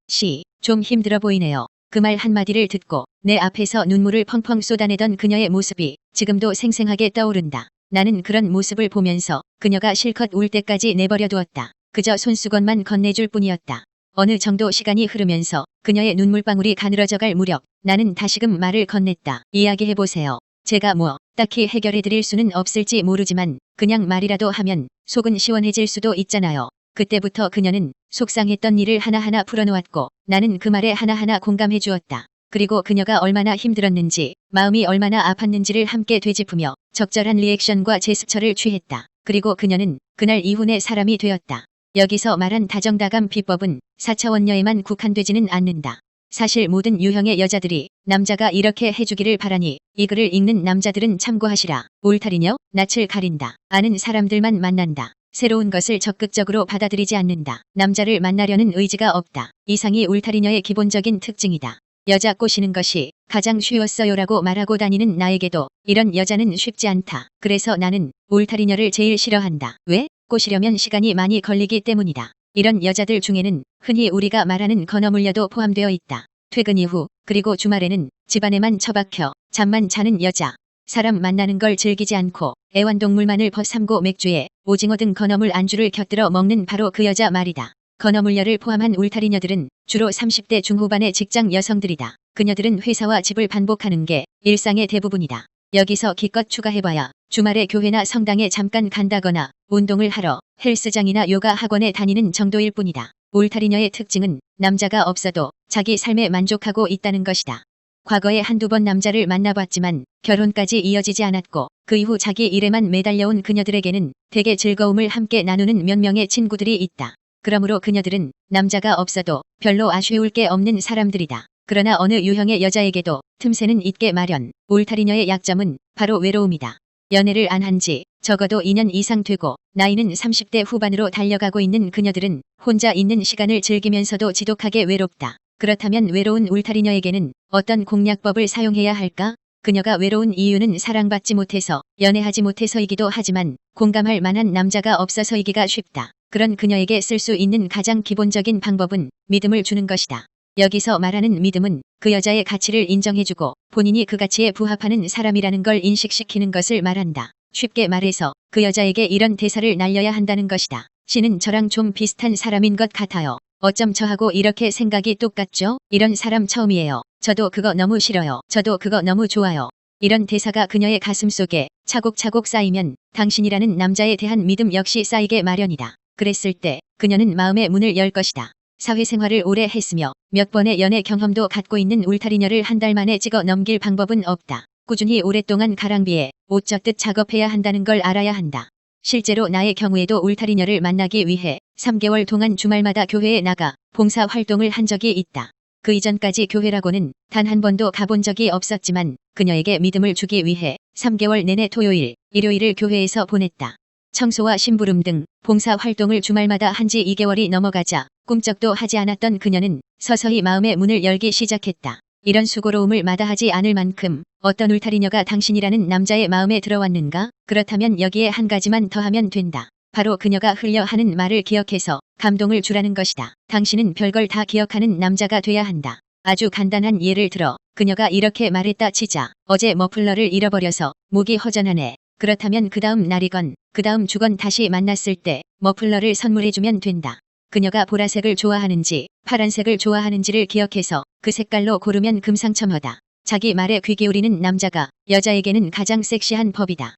좀 힘들어 보이네요. 그 말 한마디를 듣고 내 앞에서 눈물을 펑펑 쏟아내던 그녀의 모습이 지금도 생생하게 떠오른다. 나는 그런 모습을 보면서 그녀가 실컷 울 때까지 내버려 두었다. 그저 손수건만 건네줄 뿐이었다. 어느 정도 시간이 흐르면서 그녀의 눈물방울이 가늘어져갈 무렵 나는 다시금 말을 건넸다. 이야기해보세요. 제가 딱히 해결해드릴 수는 없을지 모르지만 그냥 말이라도 하면 속은 시원해질 수도 있잖아요. 그때부터 그녀는 속상했던 일을 하나하나 풀어놓았고 나는 그 말에 하나하나 공감해 주었다. 그리고 그녀가 얼마나 힘들었는지 마음이 얼마나 아팠는지를 함께 되짚으며 적절한 리액션과 제스처를 취했다. 그리고 그녀는 그날 이후 내 사람이 되었다. 여기서 말한 다정다감 비법은 4차원녀에만 국한되지는 않는다. 사실 모든 유형의 여자들이 남자가 이렇게 해주기를 바라니 이 글을 읽는 남자들은 참고하시라. 울타리녀, 낯을 가린다. 아는 사람들만 만난다. 새로운 것을 적극적으로 받아들이지 않는다. 남자를 만나려는 의지가 없다. 이상이 울타리녀의 기본적인 특징이다. 여자 꼬시는 것이 가장 쉬웠어요라고 말하고 다니는 나에게도 이런 여자는 쉽지 않다. 그래서 나는 울타리녀를 제일 싫어한다. 왜? 꼬시려면 시간이 많이 걸리기 때문이다. 이런 여자들 중에는 흔히 우리가 말하는 건어물녀도 포함되어 있다. 퇴근 이후 그리고 주말에는 집안에만 처박혀 잠만 자는 여자. 사람 만나는 걸 즐기지 않고 애완동물만을 벗삼고 맥주에 오징어 등 건어물 안주를 곁들여 먹는 바로 그 여자 말이다. 건어물녀를 포함한 울타리녀들은 주로 30대 중후반의 직장 여성들이다. 그녀들은 회사와 집을 반복하는 게 일상의 대부분이다. 여기서 기껏 추가해봐야 주말에 교회나 성당에 잠깐 간다거나 운동을 하러 헬스장이나 요가 학원에 다니는 정도일 뿐이다. 울타리녀의 특징은 남자가 없어도 자기 삶에 만족하고 있다는 것이다. 과거에 한두 번 남자를 만나봤지만 결혼까지 이어지지 않았고 그 이후 자기 일에만 매달려온 그녀들에게는 대개 즐거움을 함께 나누는 몇 명의 친구들이 있다. 그러므로 그녀들은 남자가 없어도 별로 아쉬울 게 없는 사람들이다. 그러나 어느 유형의 여자에게도 틈새는 있게 마련. 울타리녀의 약점은 바로 외로움이다. 연애를 안 한 지 적어도 2년 이상 되고 나이는 30대 후반으로 달려가고 있는 그녀들은 혼자 있는 시간을 즐기면서도 지독하게 외롭다. 그렇다면 외로운 울타리녀에게는 어떤 공략법을 사용해야 할까? 그녀가 외로운 이유는 사랑받지 못해서 연애하지 못해서이기도 하지만 공감할 만한 남자가 없어서이기가 쉽다. 그런 그녀에게 쓸 수 있는 가장 기본적인 방법은 믿음을 주는 것이다. 여기서 말하는 믿음은 그 여자의 가치를 인정해주고 본인이 그 가치에 부합하는 사람이라는 걸 인식시키는 것을 말한다. 쉽게 말해서 그 여자에게 이런 대사를 날려야 한다는 것이다. 씨는 저랑 좀 비슷한 사람인 것 같아요. 어쩜 저하고 이렇게 생각이 똑같죠? 이런 사람 처음이에요. 저도 그거 너무 싫어요. 저도 그거 너무 좋아요. 이런 대사가 그녀의 가슴 속에 차곡차곡 쌓이면 당신이라는 남자에 대한 믿음 역시 쌓이게 마련이다. 그랬을 때 그녀는 마음의 문을 열 것이다. 사회생활을 오래 했으며 몇 번의 연애 경험도 갖고 있는 울타리녀를 한 달 만에 찍어 넘길 방법은 없다. 꾸준히 오랫동안 가랑비에 옷 젖듯 작업해야 한다는 걸 알아야 한다. 실제로 나의 경우에도 울타리녀를 만나기 위해 3개월 동안 주말마다 교회에 나가 봉사 활동을 한 적이 있다. 그 이전까지 교회라고는 단 한 번도 가본 적이 없었지만 그녀에게 믿음을 주기 위해 3개월 내내 토요일, 일요일을 교회에서 보냈다. 청소와 심부름 등 봉사 활동을 주말마다 한 지 2개월이 넘어가자 꿈쩍도 하지 않았던 그녀는 서서히 마음의 문을 열기 시작했다. 이런 수고로움을 마다하지 않을 만큼 어떤 울타리녀가 당신이라는 남자의 마음에 들어왔는가? 그렇다면 여기에 한 가지만 더하면 된다. 바로 그녀가 흘려 하는 말을 기억해서 감동을 주라는 것이다. 당신은 별걸 다 기억하는 남자가 돼야 한다. 아주 간단한 예를 들어 그녀가 이렇게 말했다 치자. 어제 머플러를 잃어버려서 목이 허전하네. 그렇다면 그 다음 날이건 그 다음 주건 다시 만났을 때 머플러를 선물해주면 된다. 그녀가 보라색을 좋아하는지 파란색을 좋아하는지를 기억해서 그 색깔로 고르면 금상첨화다. 자기 말에 귀 기울이는 남자가 여자에게는 가장 섹시한 법이다.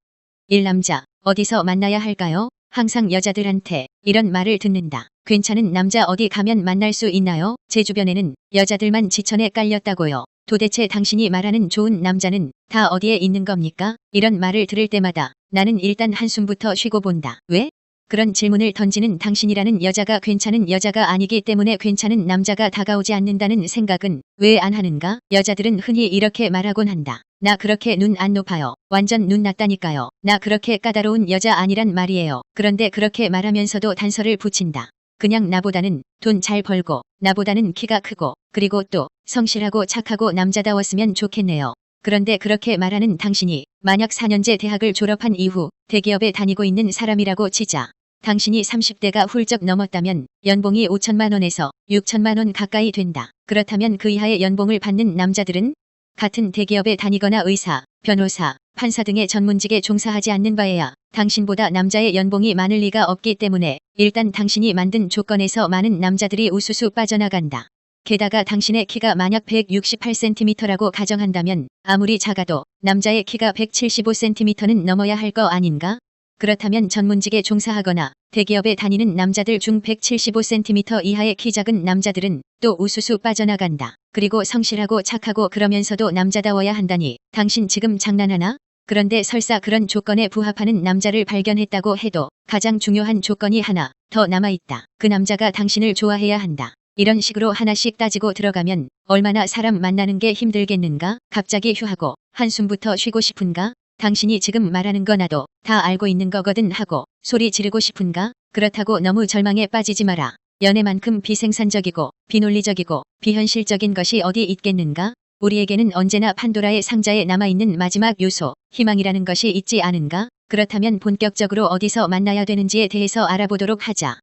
1남자, 어디서 만나야 할까요? 항상 여자들한테 이런 말을 듣는다. 괜찮은 남자 어디 가면 만날 수 있나요? 제 주변에는 여자들만 지천에 깔렸다고요. 도대체 당신이 말하는 좋은 남자는 다 어디에 있는 겁니까? 이런 말을 들을 때마다 나는 일단 한숨부터 쉬고 본다. 왜? 그런 질문을 던지는 당신이라는 여자가 괜찮은 여자가 아니기 때문에 괜찮은 남자가 다가오지 않는다는 생각은 왜 안 하는가? 여자들은 흔히 이렇게 말하곤 한다. 나 그렇게 눈 안 높아요. 완전 눈 낮다니까요. 나 그렇게 까다로운 여자 아니란 말이에요. 그런데 그렇게 말하면서도 단서를 붙인다. 그냥 나보다는 돈 잘 벌고 나보다는 키가 크고 그리고 또 성실하고 착하고 남자다웠으면 좋겠네요. 그런데 그렇게 말하는 당신이 만약 4년제 대학을 졸업한 이후 대기업에 다니고 있는 사람이라고 치자. 당신이 30대가 훌쩍 넘었다면 연봉이 5천만 원에서 6천만 원 가까이 된다. 그렇다면 그 이하의 연봉을 받는 남자들은 같은 대기업에 다니거나 의사, 변호사, 판사 등의 전문직에 종사하지 않는 바에야 당신보다 남자의 연봉이 많을 리가 없기 때문에 일단 당신이 만든 조건에서 많은 남자들이 우수수 빠져나간다. 게다가 당신의 키가 만약 168cm라고 가정한다면 아무리 작아도 남자의 키가 175cm는 넘어야 할 거 아닌가? 그렇다면 전문직에 종사하거나 대기업에 다니는 남자들 중 175cm 이하의 키 작은 남자들은 또 우수수 빠져나간다. 그리고 성실하고 착하고 그러면서도 남자다워야 한다니 당신 지금 장난하나? 그런데 설사 그런 조건에 부합하는 남자를 발견했다고 해도 가장 중요한 조건이 하나 더 남아있다. 그 남자가 당신을 좋아해야 한다. 이런 식으로 하나씩 따지고 들어가면 얼마나 사람 만나는 게 힘들겠는가? 갑자기 휴하고 한숨부터 쉬고 싶은가? 당신이 지금 말하는 거 나도 다 알고 있는 거거든 하고 소리 지르고 싶은가? 그렇다고 너무 절망에 빠지지 마라. 연애만큼 비생산적이고 비논리적이고 비현실적인 것이 어디 있겠는가? 우리에게는 언제나 판도라의 상자에 남아있는 마지막 요소, 희망이라는 것이 있지 않은가? 그렇다면 본격적으로 어디서 만나야 되는지에 대해서 알아보도록 하자.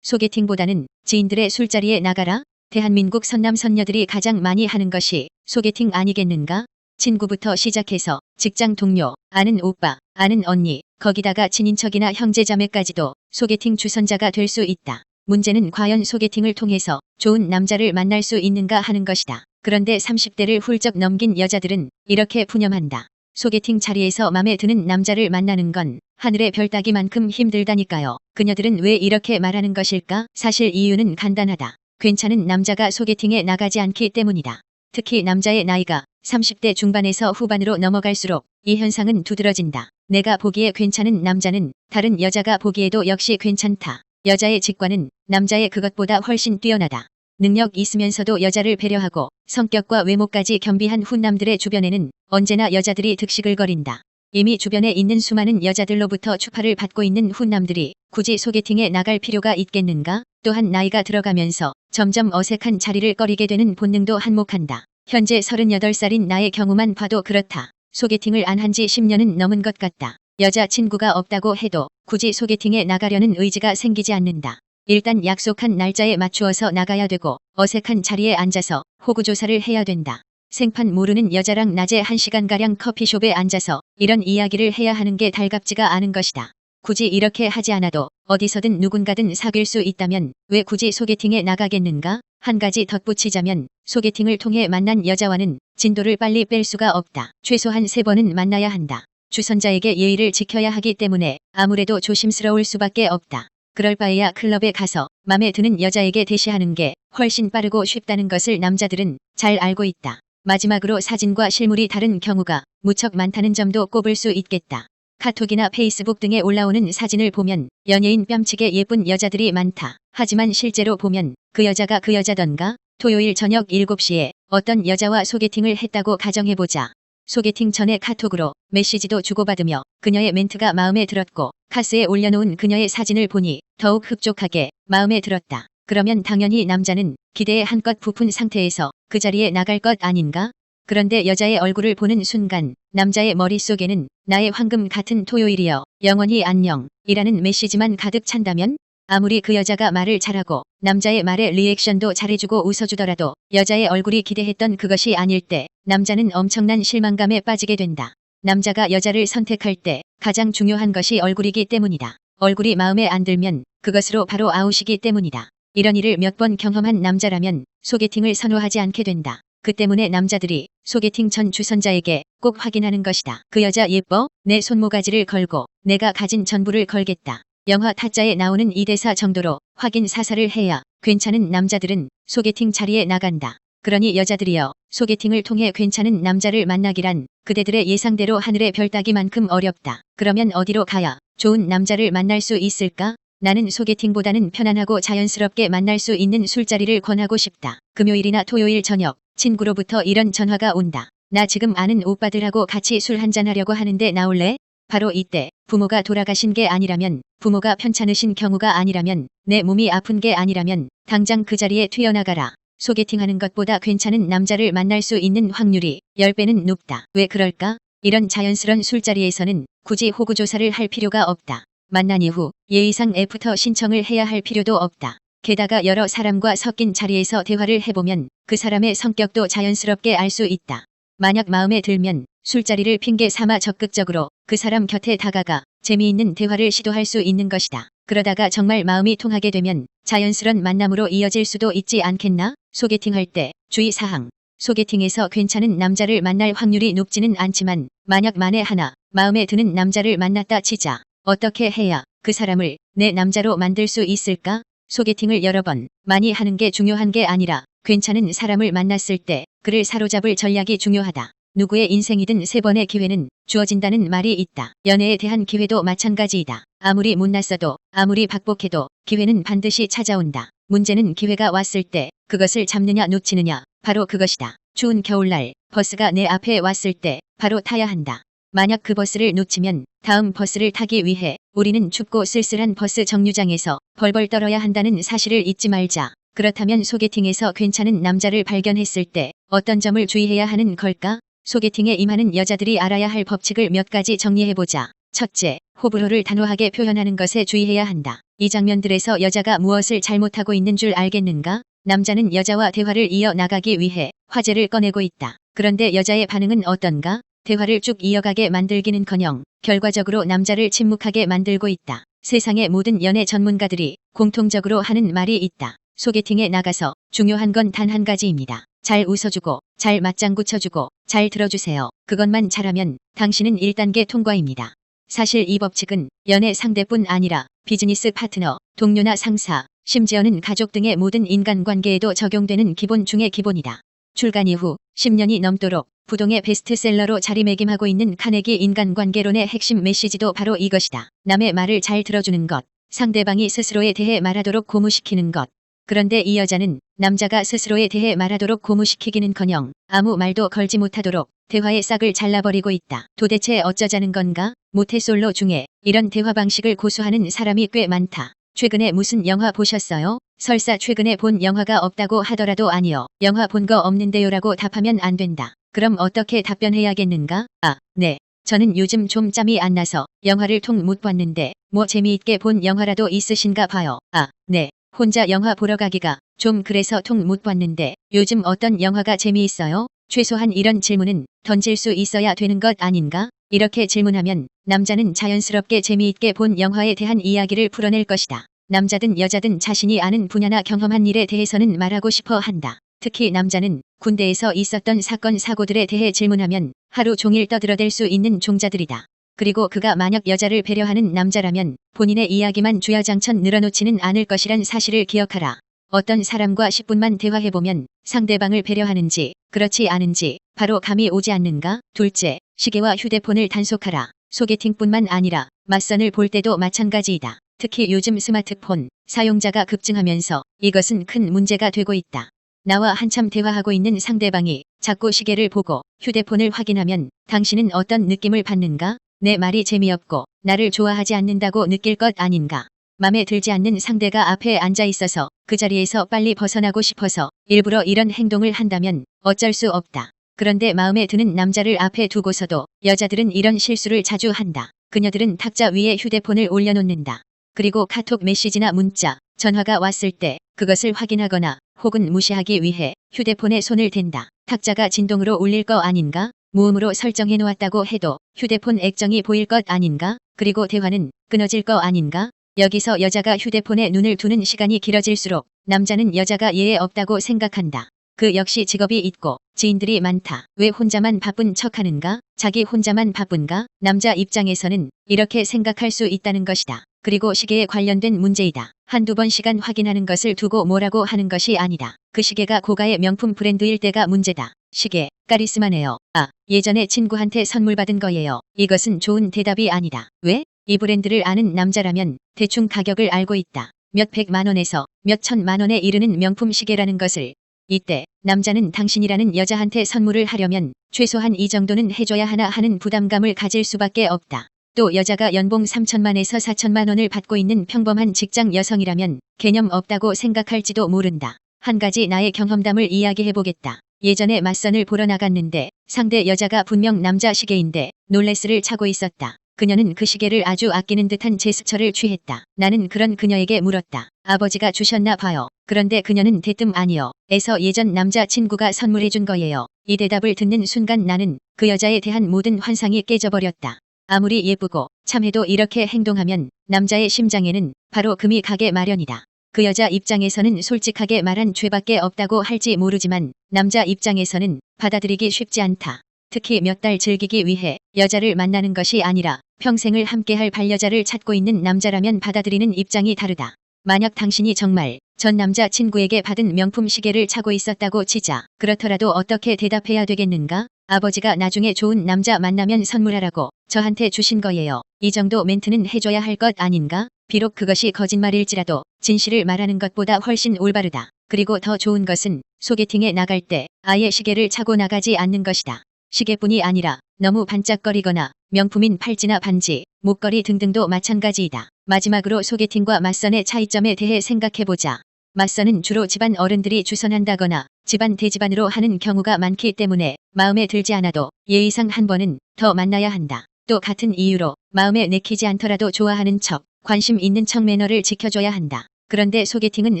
소개팅보다는 지인들의 술자리에 나가라? 대한민국 선남 선녀들이 가장 많이 하는 것이 소개팅 아니겠는가? 친구부터 시작해서 직장 동료, 아는 오빠, 아는 언니, 거기다가 친인척이나 형제자매까지도 소개팅 주선자가 될 수 있다. 문제는 과연 소개팅을 통해서 좋은 남자를 만날 수 있는가 하는 것이다. 그런데 30대를 훌쩍 넘긴 여자들은 이렇게 푸념한다. 소개팅 자리에서 맘에 드는 남자를 만나는 건 하늘의 별 따기만큼 힘들다니까요. 그녀들은 왜 이렇게 말하는 것일까? 사실 이유는 간단하다. 괜찮은 남자가 소개팅에 나가지 않기 때문이다. 특히 남자의 나이가 30대 중반에서 후반으로 넘어갈수록 이 현상은 두드러진다. 내가 보기에 괜찮은 남자는 다른 여자가 보기에도 역시 괜찮다. 여자의 직관은 남자의 그것보다 훨씬 뛰어나다. 능력 있으면서도 여자를 배려하고 성격과 외모까지 겸비한 훈남들의 주변에는 언제나 여자들이 득시글거린다. 이미 주변에 있는 수많은 여자들로부터 추파를 받고 있는 훈남들이 굳이 소개팅에 나갈 필요가 있겠는가? 또한 나이가 들어가면서 점점 어색한 자리를 꺼리게 되는 본능도 한몫한다. 현재 38살인 나의 경우만 봐도 그렇다. 소개팅을 안 한 지 10년은 넘은 것 같다. 여자친구가 없다고 해도 굳이 소개팅에 나가려는 의지가 생기지 않는다. 일단 약속한 날짜에 맞추어서 나가야 되고 어색한 자리에 앉아서 호구조사를 해야 된다. 생판 모르는 여자랑 낮에 1시간가량 커피숍에 앉아서 이런 이야기를 해야 하는 게 달갑지가 않은 것이다. 굳이 이렇게 하지 않아도 어디서든 누군가든 사귈 수 있다면 왜 굳이 소개팅에 나가겠는가? 한 가지 덧붙이자면 소개팅을 통해 만난 여자와는 진도를 빨리 뺄 수가 없다. 최소한 3번은 만나야 한다. 주선자에게 예의를 지켜야 하기 때문에 아무래도 조심스러울 수밖에 없다. 그럴 바에야 클럽에 가서 맘에 드는 여자에게 대시하는 게 훨씬 빠르고 쉽다는 것을 남자들은 잘 알고 있다. 마지막으로 사진과 실물이 다른 경우가 무척 많다는 점도 꼽을 수 있겠다. 카톡이나 페이스북 등에 올라오는 사진을 보면 연예인 뺨치게 예쁜 여자들이 많다. 하지만 실제로 보면 그 여자가 그 여자던가? 토요일 저녁 7시에 어떤 여자와 소개팅을 했다고 가정해보자. 소개팅 전에 카톡으로 메시지도 주고받으며 그녀의 멘트가 마음에 들었고 카스에 올려놓은 그녀의 사진을 보니 더욱 흡족하게 마음에 들었다. 그러면 당연히 남자는 기대에 한껏 부푼 상태에서 그 자리에 나갈 것 아닌가? 그런데 여자의 얼굴을 보는 순간 남자의 머릿속에는 나의 황금 같은 토요일이여 영원히 안녕 이라는 메시지만 가득 찬다면? 아무리 그 여자가 말을 잘하고 남자의 말에 리액션도 잘해주고 웃어주더라도 여자의 얼굴이 기대했던 그것이 아닐 때 남자는 엄청난 실망감에 빠지게 된다. 남자가 여자를 선택할 때 가장 중요한 것이 얼굴이기 때문이다. 얼굴이 마음에 안 들면 그것으로 바로 아웃이기 때문이다. 이런 일을 몇 번 경험한 남자라면 소개팅을 선호하지 않게 된다. 그 때문에 남자들이 소개팅 전 주선자에게 꼭 확인하는 것이다. 그 여자 예뻐? 내 손모가지를 걸고 내가 가진 전부를 걸겠다. 영화 타짜에 나오는 이 대사 정도로 확인 사살을 해야 괜찮은 남자들은 소개팅 자리에 나간다. 그러니 여자들이여 소개팅을 통해 괜찮은 남자를 만나기란 그대들의 예상대로 하늘의 별 따기만큼 어렵다. 그러면 어디로 가야 좋은 남자를 만날 수 있을까? 나는 소개팅보다는 편안하고 자연스럽게 만날 수 있는 술자리를 권하고 싶다. 금요일이나 토요일 저녁 친구로부터 이런 전화가 온다. 나 지금 아는 오빠들하고 같이 술 한잔하려고 하는데 나올래? 바로 이때 부모가 돌아가신 게 아니라면 부모가 편찮으신 경우가 아니라면 내 몸이 아픈 게 아니라면 당장 그 자리에 튀어나가라. 소개팅하는 것보다 괜찮은 남자를 만날 수 있는 확률이 10배는 높다. 왜 그럴까? 이런 자연스런 술자리에서는 굳이 호구조사를 할 필요가 없다. 만난 이후 예의상 애프터 신청을 해야 할 필요도 없다. 게다가 여러 사람과 섞인 자리에서 대화를 해보면 그 사람의 성격도 자연스럽게 알 수 있다. 만약 마음에 들면 술자리를 핑계 삼아 적극적으로 그 사람 곁에 다가가 재미있는 대화를 시도할 수 있는 것이다. 그러다가 정말 마음이 통하게 되면 자연스런 만남으로 이어질 수도 있지 않겠나? 소개팅할 때 주의사항. 소개팅에서 괜찮은 남자를 만날 확률이 높지는 않지만 만약 만에 하나 마음에 드는 남자를 만났다 치자. 어떻게 해야 그 사람을 내 남자로 만들 수 있을까? 소개팅을 여러 번 많이 하는 게 중요한 게 아니라 괜찮은 사람을 만났을 때 그를 사로잡을 전략이 중요하다. 누구의 인생이든 3번의 기회는 주어진다는 말이 있다. 연애에 대한 기회도 마찬가지이다. 아무리 못났어도 아무리 박복해도 기회는 반드시 찾아온다. 문제는 기회가 왔을 때 그것을 잡느냐 놓치느냐 바로 그것이다. 추운 겨울날 버스가 내 앞에 왔을 때 바로 타야 한다. 만약 그 버스를 놓치면 다음 버스를 타기 위해 우리는 춥고 쓸쓸한 버스 정류장에서 벌벌 떨어야 한다는 사실을 잊지 말자. 그렇다면 소개팅에서 괜찮은 남자를 발견했을 때 어떤 점을 주의해야 하는 걸까? 소개팅에 임하는 여자들이 알아야 할 법칙을 몇 가지 정리해보자. 첫째, 호불호를 단호하게 표현하는 것에 주의해야 한다. 이 장면들에서 여자가 무엇을 잘못하고 있는 줄 알겠는가? 남자는 여자와 대화를 이어나가기 위해 화제를 꺼내고 있다. 그런데 여자의 반응은 어떤가? 대화를 쭉 이어가게 만들기는커녕 결과적으로 남자를 침묵하게 만들고 있다. 세상의 모든 연애 전문가들이 공통적으로 하는 말이 있다. 소개팅에 나가서 중요한 건 단 한 가지입니다. 잘 웃어주고 잘 맞장구 쳐주고 잘 들어주세요. 그것만 잘하면 당신은 1단계 통과입니다. 사실 이 법칙은 연애 상대뿐 아니라 비즈니스 파트너, 동료나 상사, 심지어는 가족 등의 모든 인간관계에도 적용되는 기본 중의 기본이다. 출간 이후 10년이 넘도록 부동의 베스트셀러로 자리매김하고 있는 카네기 인간관계론의 핵심 메시지도 바로 이것이다. 남의 말을 잘 들어주는 것, 상대방이 스스로에 대해 말하도록 고무시키는 것. 그런데 이 여자는 남자가 스스로에 대해 말하도록 고무시키기는커녕 아무 말도 걸지 못하도록 대화의 싹을 잘라버리고 있다. 도대체 어쩌자는 건가? 모태솔로 중에 이런 대화 방식을 고수하는 사람이 꽤 많다. 최근에 무슨 영화 보셨어요? 설사 최근에 본 영화가 없다고 하더라도 아니요. 영화 본 거 없는데요라고 답하면 안 된다. 그럼 어떻게 답변해야겠는가? 네. 저는 요즘 좀 짬이 안 나서 영화를 통 못 봤는데 뭐 재미있게 본 영화라도 있으신가 봐요. 네. 혼자 영화 보러 가기가 좀 그래서 통 못 봤는데 요즘 어떤 영화가 재미있어요? 최소한 이런 질문은 던질 수 있어야 되는 것 아닌가? 이렇게 질문하면 남자는 자연스럽게 재미있게 본 영화에 대한 이야기를 풀어낼 것이다. 남자든 여자든 자신이 아는 분야나 경험한 일에 대해서는 말하고 싶어 한다. 특히 남자는 군대에서 있었던 사건 사고들에 대해 질문하면 하루 종일 떠들어댈 수 있는 종자들이다. 그리고 그가 만약 여자를 배려하는 남자라면 본인의 이야기만 주야장천 늘어놓지는 않을 것이란 사실을 기억하라. 어떤 사람과 10분만 대화해보면 상대방을 배려하는지 그렇지 않은지 바로 감이 오지 않는가? 둘째, 시계와 휴대폰을 단속하라. 소개팅뿐만 아니라 맞선을 볼 때도 마찬가지이다. 특히 요즘 스마트폰 사용자가 급증하면서 이것은 큰 문제가 되고 있다. 나와 한참 대화하고 있는 상대방이 자꾸 시계를 보고 휴대폰을 확인하면 당신은 어떤 느낌을 받는가? 내 말이 재미없고 나를 좋아하지 않는다고 느낄 것 아닌가? 맘에 들지 않는 상대가 앞에 앉아 있어서 그 자리에서 빨리 벗어나고 싶어서 일부러 이런 행동을 한다면 어쩔 수 없다. 그런데 마음에 드는 남자를 앞에 두고서도 여자들은 이런 실수를 자주 한다. 그녀들은 탁자 위에 휴대폰을 올려놓는다. 그리고 카톡 메시지나 문자, 전화가 왔을 때 그것을 확인하거나 혹은 무시하기 위해 휴대폰에 손을 댄다. 탁자가 진동으로 울릴 거 아닌가? 무음으로 설정해 놓았다고 해도 휴대폰 액정이 보일 것 아닌가? 그리고 대화는 끊어질 거 아닌가? 여기서 여자가 휴대폰에 눈을 두는 시간이 길어질수록 남자는 여자가 예에 없다고 생각한다. 그 역시 직업이 있고 지인들이 많다. 왜 혼자만 바쁜 척하는가? 자기 혼자만 바쁜가? 남자 입장에서는 이렇게 생각할 수 있다는 것이다. 그리고 시계에 관련된 문제이다. 한두 번 시간 확인하는 것을 두고 뭐라고 하는 것이 아니다. 그 시계가 고가의 명품 브랜드일 때가 문제다. 시계, 카리스마네요. 아, 예전에 친구한테 선물 받은 거예요. 이것은 좋은 대답이 아니다. 왜? 이 브랜드를 아는 남자라면 대충 가격을 알고 있다. 몇 백만 원에서 몇 천만 원에 이르는 명품 시계라는 것을. 이때 남자는 당신이라는 여자한테 선물을 하려면 최소한 이 정도는 해줘야 하나 하는 부담감을 가질 수밖에 없다. 또 여자가 연봉 3천만에서 4천만 원을 받고 있는 평범한 직장 여성이라면 개념 없다고 생각할지도 모른다. 한 가지 나의 경험담을 이야기해보겠다. 예전에 맞선을 보러 나갔는데 상대 여자가 분명 남자 시계인데 롤렉스를 차고 있었다. 그녀는 그 시계를 아주 아끼는 듯한 제스처를 취했다. 나는 그런 그녀에게 물었다. 아버지가 주셨나 봐요. 그런데 그녀는 대뜸 아니요. 에서 예전 남자친구가 선물해준 거예요. 이 대답을 듣는 순간 나는 그 여자에 대한 모든 환상이 깨져버렸다. 아무리 예쁘고 참해도 이렇게 행동하면 남자의 심장에는 바로 금이 가게 마련이다. 그 여자 입장에서는 솔직하게 말한 죄밖에 없다고 할지 모르지만 남자 입장에서는 받아들이기 쉽지 않다. 특히 몇 달 즐기기 위해 여자를 만나는 것이 아니라 평생을 함께할 반려자를 찾고 있는 남자라면 받아들이는 입장이 다르다. 만약 당신이 정말 전 남자친구에게 받은 명품 시계를 차고 있었다고 치자. 그렇더라도 어떻게 대답해야 되겠는가? 아버지가 나중에 좋은 남자 만나면 선물하라고 저한테 주신 거예요. 이 정도 멘트는 해줘야 할 것 아닌가? 비록 그것이 거짓말일지라도 진실을 말하는 것보다 훨씬 올바르다. 그리고 더 좋은 것은 소개팅에 나갈 때 아예 시계를 차고 나가지 않는 것이다. 시계뿐이 아니라 너무 반짝거리거나 명품인 팔찌나 반지, 목걸이 등등도 마찬가지이다. 마지막으로 소개팅과 맞선의 차이점에 대해 생각해보자. 맞선은 주로 집안 어른들이 주선한다거나 집안 대집안으로 하는 경우가 많기 때문에 마음에 들지 않아도 예의상 한 번은 더 만나야 한다. 또 같은 이유로 마음에 내키지 않더라도 좋아하는 척, 관심 있는 척 매너를 지켜줘야 한다. 그런데 소개팅은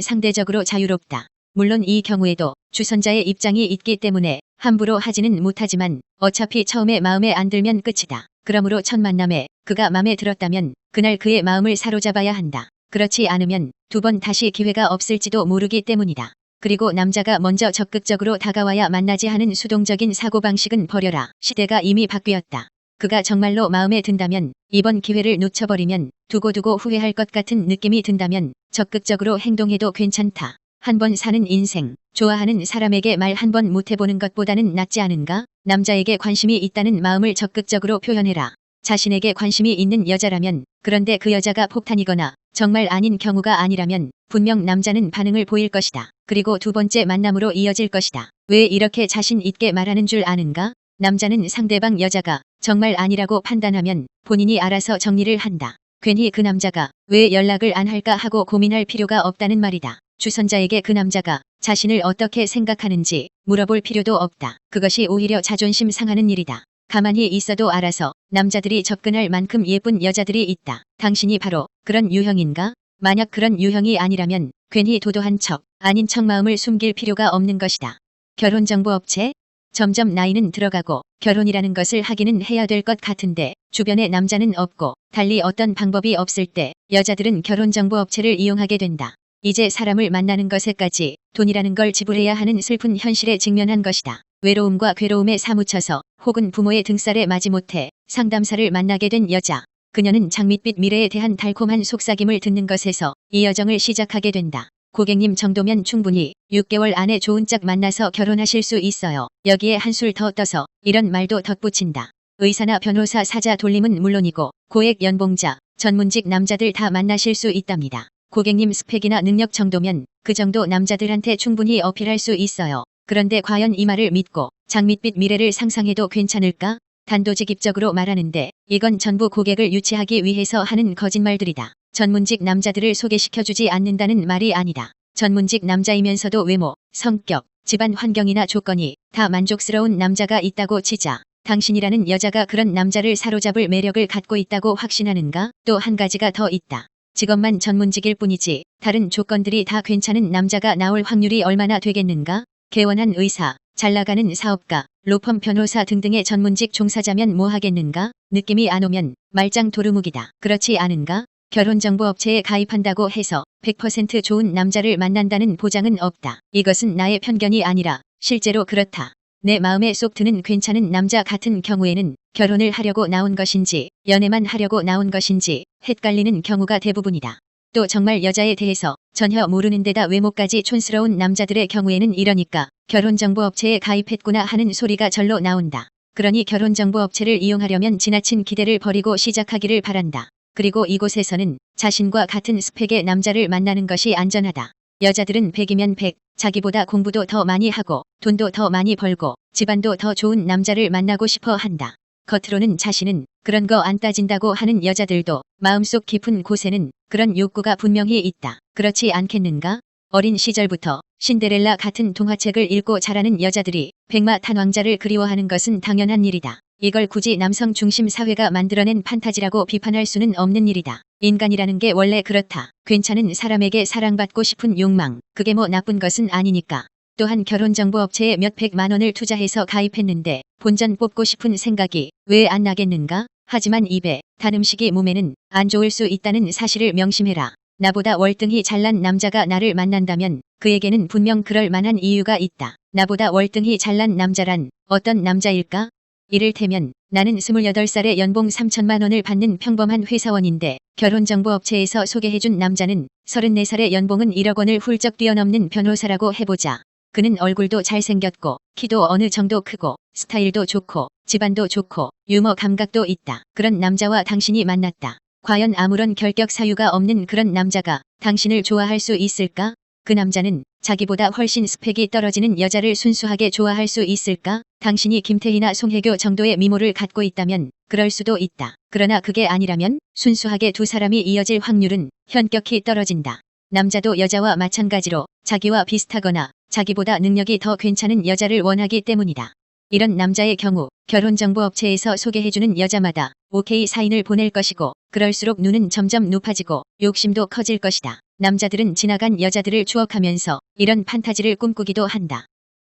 상대적으로 자유롭다. 물론 이 경우에도 주선자의 입장이 있기 때문에 함부로 하지는 못하지만 어차피 처음에 마음에 안 들면 끝이다. 그러므로 첫 만남에 그가 마음에 들었다면 그날 그의 마음을 사로잡아야 한다. 그렇지 않으면 두 번 다시 기회가 없을지도 모르기 때문이다. 그리고 남자가 먼저 적극적으로 다가와야 만나지 하는 수동적인 사고방식은 버려라. 시대가 이미 바뀌었다. 그가 정말로 마음에 든다면 이번 기회를 놓쳐버리면 두고두고 후회할 것 같은 느낌이 든다면 적극적으로 행동해도 괜찮다. 한 번 사는 인생, 좋아하는 사람에게 말 한 번 못해보는 것보다는 낫지 않은가? 남자에게 관심이 있다는 마음을 적극적으로 표현해라. 자신에게 관심이 있는 여자라면, 그런데 그 여자가 폭탄이거나 정말 아닌 경우가 아니라면 분명 남자는 반응을 보일 것이다. 그리고 두 번째 만남으로 이어질 것이다. 왜 이렇게 자신 있게 말하는 줄 아는가? 남자는 상대방 여자가 정말 아니라고 판단하면 본인이 알아서 정리를 한다. 괜히 그 남자가 왜 연락을 안 할까 하고 고민할 필요가 없다는 말이다. 주선자에게 그 남자가 자신을 어떻게 생각하는지 물어볼 필요도 없다. 그것이 오히려 자존심 상하는 일이다. 가만히 있어도 알아서 남자들이 접근할 만큼 예쁜 여자들이 있다. 당신이 바로 그런 유형인가? 만약 그런 유형이 아니라면 괜히 도도한 척, 아닌 척 마음을 숨길 필요가 없는 것이다. 결혼정보업체? 점점 나이는 들어가고 결혼이라는 것을 하기는 해야 될 것 같은데 주변에 남자는 없고 달리 어떤 방법이 없을 때 여자들은 결혼정보업체를 이용하게 된다. 이제 사람을 만나는 것에까지 돈이라는 걸 지불해야 하는 슬픈 현실에 직면한 것이다. 외로움과 괴로움에 사무쳐서 혹은 부모의 등살에 마지못해 상담사를 만나게 된 여자. 그녀는 장밋빛 미래에 대한 달콤한 속삭임을 듣는 것에서 이 여정을 시작하게 된다. 고객님 정도면 충분히 6개월 안에 좋은 짝 만나서 결혼하실 수 있어요. 여기에 한술 더 떠서 이런 말도 덧붙인다. 의사나 변호사 사자 돌림은 물론이고 고액 연봉자, 전문직 남자들 다 만나실 수 있답니다. 고객님 스펙이나 능력 정도면 그 정도 남자들한테 충분히 어필할 수 있어요. 그런데 과연 이 말을 믿고 장밋빛 미래를 상상해도 괜찮을까? 단도직입적으로 말하는데 이건 전부 고객을 유치하기 위해서 하는 거짓말들이다. 전문직 남자들을 소개시켜주지 않는다는 말이 아니다. 전문직 남자이면서도 외모, 성격, 집안 환경이나 조건이 다 만족스러운 남자가 있다고 치자. 당신이라는 여자가 그런 남자를 사로잡을 매력을 갖고 있다고 확신하는가? 또 한 가지가 더 있다. 직업만 전문직일 뿐이지 다른 조건들이 다 괜찮은 남자가 나올 확률이 얼마나 되겠는가? 개원한 의사, 잘나가는 사업가, 로펌 변호사 등등의 전문직 종사자면 뭐 하겠는가? 느낌이 안 오면 말짱 도루묵이다. 그렇지 않은가? 결혼정보업체에 가입한다고 해서 100% 좋은 남자를 만난다는 보장은 없다. 이것은 나의 편견이 아니라 실제로 그렇다. 내 마음에 쏙 드는 괜찮은 남자 같은 경우에는 결혼을 하려고 나온 것인지 연애만 하려고 나온 것인지 헷갈리는 경우가 대부분이다. 또 정말 여자에 대해서 전혀 모르는 데다 외모까지 촌스러운 남자들의 경우에는 이러니까 결혼정보업체에 가입했구나 하는 소리가 절로 나온다. 그러니 결혼정보업체를 이용하려면 지나친 기대를 버리고 시작하기를 바란다. 그리고 이곳에서는 자신과 같은 스펙의 남자를 만나는 것이 안전하다. 여자들은 100이면 100, 자기보다 공부도 더 많이 하고 돈도 더 많이 벌고 집안도 더 좋은 남자를 만나고 싶어 한다. 겉으로는 자신은 그런 거 안 따진다고 하는 여자들도 마음속 깊은 곳에는 그런 욕구가 분명히 있다. 그렇지 않겠는가? 어린 시절부터 신데렐라 같은 동화책을 읽고 자라는 여자들이 백마탄왕자를 그리워하는 것은 당연한 일이다. 이걸 굳이 남성 중심 사회가 만들어낸 판타지라고 비판할 수는 없는 일이다. 인간이라는 게 원래 그렇다. 괜찮은 사람에게 사랑받고 싶은 욕망, 그게 뭐 나쁜 것은 아니니까. 또한 결혼정보업체에 몇백만 원을 투자해서 가입했는데 본전 뽑고 싶은 생각이 왜 안 나겠는가? 하지만 입에 단 음식이 몸에는 안 좋을 수 있다는 사실을 명심해라. 나보다 월등히 잘난 남자가 나를 만난다면 그에게는 분명 그럴 만한 이유가 있다. 나보다 월등히 잘난 남자란 어떤 남자일까? 이를테면 나는 28살에 연봉 3천만 원을 받는 평범한 회사원인데 결혼정보업체에서 소개해준 남자는 34살에 연봉은 1억 원을 훌쩍 뛰어넘는 변호사라고 해보자. 그는 얼굴도 잘생겼고 키도 어느 정도 크고 스타일도 좋고 집안도 좋고 유머 감각도 있다. 그런 남자와 당신이 만났다. 과연 아무런 결격 사유가 없는 그런 남자가 당신을 좋아할 수 있을까? 그 남자는 자기보다 훨씬 스펙이 떨어지는 여자를 순수하게 좋아할 수 있을까? 당신이 김태희나 송혜교 정도의 미모를 갖고 있다면 그럴 수도 있다. 그러나 그게 아니라면 순수하게 두 사람이 이어질 확률은 현격히 떨어진다. 남자도 여자와 마찬가지로 자기와 비슷하거나 자기보다 능력이 더 괜찮은 여자를 원하기 때문이다. 이런 남자의 경우 결혼정보업체에서 소개해주는 여자마다 오케이 사인을 보낼 것이고 그럴수록 눈은 점점 높아지고 욕심도 커질 것이다. 남자들은 지나간 여자들을 추억하면서 이런 판타지를 꿈꾸기도 한다.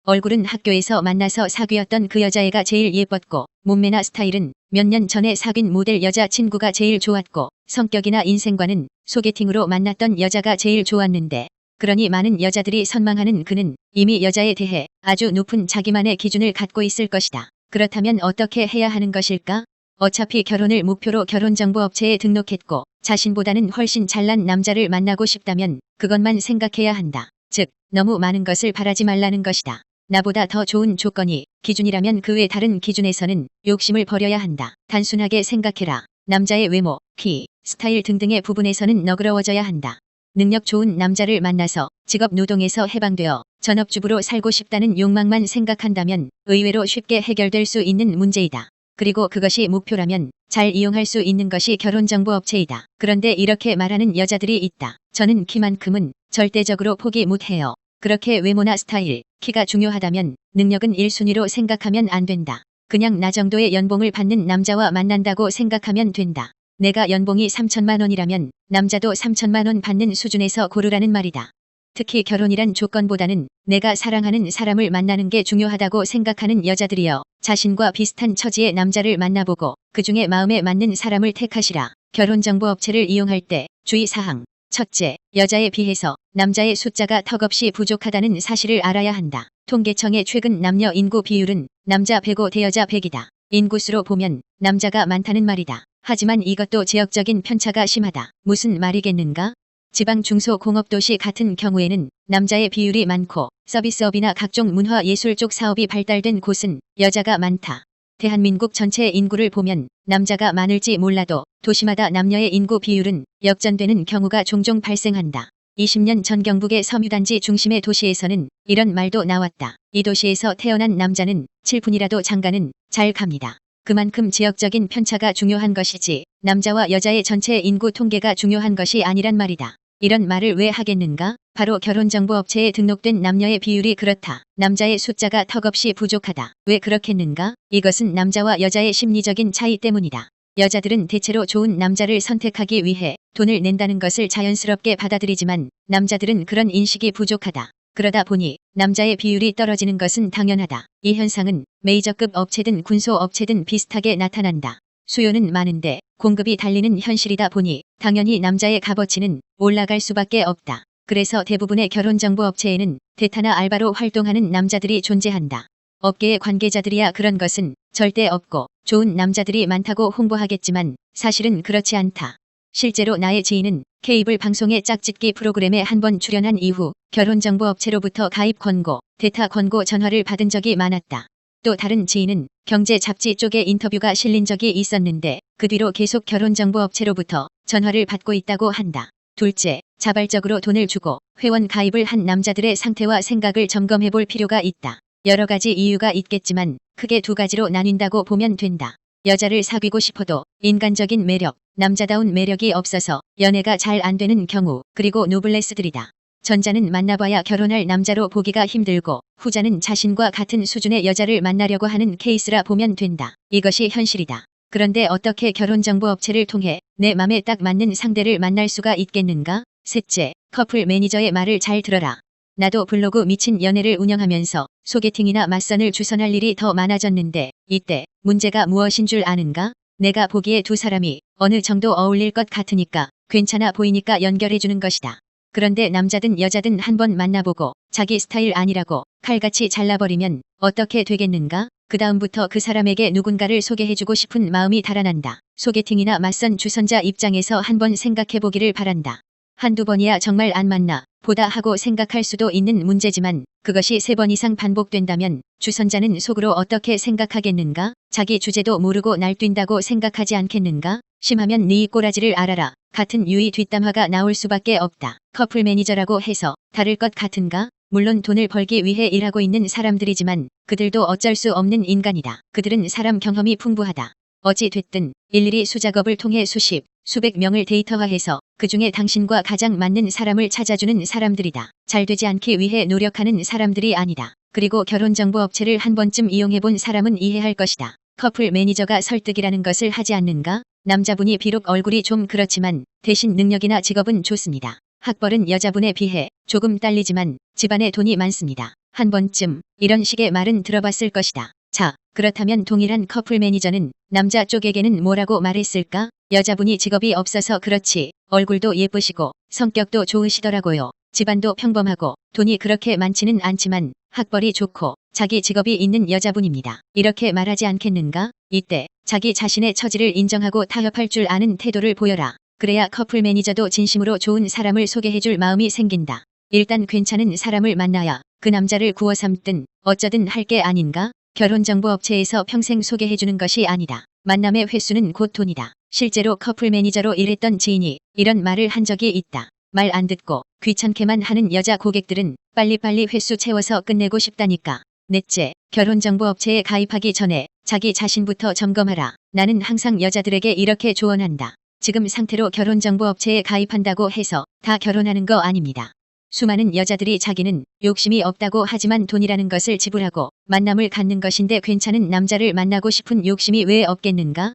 얼굴은 학교에서 만나서 사귀었던 그 여자애가 제일 예뻤고 몸매나 스타일은 몇 년 전에 사귄 모델 여자친구가 제일 좋았고 성격이나 인생관은 소개팅으로 만났던 여자가 제일 좋았는데 그러니 많은 여자들이 선망하는 그는 이미 여자에 대해 아주 높은 자기만의 기준을 갖고 있을 것이다. 그렇다면 어떻게 해야 하는 것일까? 어차피 결혼을 목표로 결혼정보업체에 등록했고 자신보다는 훨씬 잘난 남자를 만나고 싶다면 그것만 생각해야 한다. 즉, 너무 많은 것을 바라지 말라는 것이다. 나보다 더 좋은 조건이 기준이라면 그 외 다른 기준에서는 욕심을 버려야 한다. 단순하게 생각해라. 남자의 외모, 키, 스타일 등등의 부분에서는 너그러워져야 한다. 능력 좋은 남자를 만나서 직업 노동에서 해방되어 전업주부로 살고 싶다는 욕망만 생각한다면 의외로 쉽게 해결될 수 있는 문제이다. 그리고 그것이 목표라면 잘 이용할 수 있는 것이 결혼정보업체이다. 그런데 이렇게 말하는 여자들이 있다. 저는 키만큼은 절대적으로 포기 못해요. 그렇게 외모나 스타일, 키가 중요하다면 능력은 1순위로 생각하면 안 된다. 그냥 나 정도의 연봉을 받는 남자와 만난다고 생각하면 된다. 내가 연봉이 3천만 원이라면 남자도 3천만 원 받는 수준에서 고르라는 말이다. 특히 결혼이란 조건보다는 내가 사랑하는 사람을 만나는 게 중요하다고 생각하는 여자들이여 자신과 비슷한 처지의 남자를 만나보고 그중에 마음에 맞는 사람을 택하시라. 결혼정보업체를 이용할 때 주의사항. 첫째, 여자에 비해서 남자의 숫자가 턱없이 부족하다는 사실을 알아야 한다. 통계청의 최근 남녀 인구 비율은 남자 105 대 여자 100이다. 인구수로 보면 남자가 많다는 말이다. 하지만 이것도 지역적인 편차가 심하다. 무슨 말이겠는가? 지방 중소공업도시 같은 경우에는 남자의 비율이 많고 서비스업이나 각종 문화예술 쪽 사업이 발달된 곳은 여자가 많다. 대한민국 전체 인구를 보면 남자가 많을지 몰라도 도시마다 남녀의 인구 비율은 역전되는 경우가 종종 발생한다. 20년 전 경북의 섬유단지 중심의 도시에서는 이런 말도 나왔다. 이 도시에서 태어난 남자는 7푼이라도 장가는 잘 갑니다. 그만큼 지역적인 편차가 중요한 것이지 남자와 여자의 전체 인구 통계가 중요한 것이 아니란 말이다. 이런 말을 왜 하겠는가? 바로 결혼정보업체에 등록된 남녀의 비율이 그렇다. 남자의 숫자가 턱없이 부족하다. 왜 그렇겠는가? 이것은 남자와 여자의 심리적인 차이 때문이다. 여자들은 대체로 좋은 남자를 선택하기 위해 돈을 낸다는 것을 자연스럽게 받아들이지만 남자들은 그런 인식이 부족하다. 그러다 보니 남자의 비율이 떨어지는 것은 당연하다. 이 현상은 메이저급 업체든 군소업체든 비슷하게 나타난다. 수요는 많은데 공급이 달리는 현실이다 보니 당연히 남자의 값어치는 올라갈 수밖에 없다. 그래서 대부분의 결혼정보업체에는 대타나 알바로 활동하는 남자들이 존재한다. 업계의 관계자들이야 그런 것은 절대 없고 좋은 남자들이 많다고 홍보하겠지만 사실은 그렇지 않다. 실제로 나의 지인은 케이블 방송의 짝짓기 프로그램에 한 번 출연한 이후 결혼정보업체로부터 가입 권고, 대타 권고 전화를 받은 적이 많았다. 또 다른 지인은 경제 잡지 쪽에 인터뷰가 실린 적이 있었는데 그 뒤로 계속 결혼정보업체로부터 전화를 받고 있다고 한다. 둘째, 자발적으로 돈을 주고 회원 가입을 한 남자들의 상태와 생각을 점검해 볼 필요가 있다. 여러 가지 이유가 있겠지만 크게 두 가지로 나뉜다고 보면 된다. 여자를 사귀고 싶어도 인간적인 매력, 남자다운 매력이 없어서 연애가 잘 안 되는 경우, 그리고 노블레스들이다. 전자는 만나봐야 결혼할 남자로 보기가 힘들고 후자는 자신과 같은 수준의 여자를 만나려고 하는 케이스라 보면 된다. 이것이 현실이다. 그런데 어떻게 결혼정보업체를 통해 내 맘에 딱 맞는 상대를 만날 수가 있겠는가? 셋째, 커플 매니저의 말을 잘 들어라. 나도 블로그 미친 연애를 운영하면서 소개팅이나 맞선을 주선할 일이 더 많아졌는데 이때 문제가 무엇인 줄 아는가? 내가 보기에 두 사람이 어느 정도 어울릴 것 같으니까 괜찮아 보이니까 연결해주는 것이다. 그런데 남자든 여자든 한번 만나보고 자기 스타일 아니라고 칼같이 잘라버리면 어떻게 되겠는가? 그 다음부터 그 사람에게 누군가를 소개해주고 싶은 마음이 달아난다. 소개팅이나 맞선 주선자 입장에서 한번 생각해보기를 바란다. 한두 번이야 정말 안 맞나 보다 하고 생각할 수도 있는 문제지만 그것이 3번 이상 반복된다면 주선자는 속으로 어떻게 생각하겠는가? 자기 주제도 모르고 날뛴다고 생각하지 않겠는가? 심하면 네 꼬라지를 알아라. 같은 유의 뒷담화가 나올 수밖에 없다. 커플 매니저라고 해서 다를 것 같은가? 물론 돈을 벌기 위해 일하고 있는 사람들이지만 그들도 어쩔 수 없는 인간이다. 그들은 사람 경험이 풍부하다. 어찌 됐든 일일이 수작업을 통해 수십, 수백 명을 데이터화해서 그중에 당신과 가장 맞는 사람을 찾아주는 사람들이다. 잘 되지 않기 위해 노력하는 사람들이 아니다. 그리고 결혼정보업체를 한 번쯤 이용해본 사람은 이해할 것이다. 커플 매니저가 설득이라는 것을 하지 않는가? 남자분이 비록 얼굴이 좀 그렇지만 대신 능력이나 직업은 좋습니다. 학벌은 여자분에 비해 조금 딸리지만 집안에 돈이 많습니다. 한 번쯤 이런 식의 말은 들어봤을 것이다. 자, 그렇다면 동일한 커플 매니저는 남자 쪽에게는 뭐라고 말했을까? 여자분이 직업이 없어서 그렇지 얼굴도 예쁘시고 성격도 좋으시더라고요. 집안도 평범하고 돈이 그렇게 많지는 않지만 학벌이 좋고 자기 직업이 있는 여자분입니다. 이렇게 말하지 않겠는가? 이때 자기 자신의 처지를 인정하고 타협할 줄 아는 태도를 보여라. 그래야 커플 매니저도 진심으로 좋은 사람을 소개해줄 마음이 생긴다. 일단 괜찮은 사람을 만나야 그 남자를 구워 삶든 어쩌든 할 게 아닌가? 결혼정보업체에서 평생 소개해주는 것이 아니다. 만남의 횟수는 곧 돈이다. 실제로 커플 매니저로 일했던 지인이 이런 말을 한 적이 있다. 말 안 듣고 귀찮게만 하는 여자 고객들은 빨리빨리 횟수 채워서 끝내고 싶다니까. 넷째, 결혼정보업체에 가입하기 전에 자기 자신부터 점검하라. 나는 항상 여자들에게 이렇게 조언한다. 지금 상태로 결혼정보업체에 가입한다고 해서 다 결혼하는 거 아닙니다. 수많은 여자들이 자기는 욕심이 없다고 하지만 돈이라는 것을 지불하고 만남을 갖는 것인데 괜찮은 남자를 만나고 싶은 욕심이 왜 없겠는가?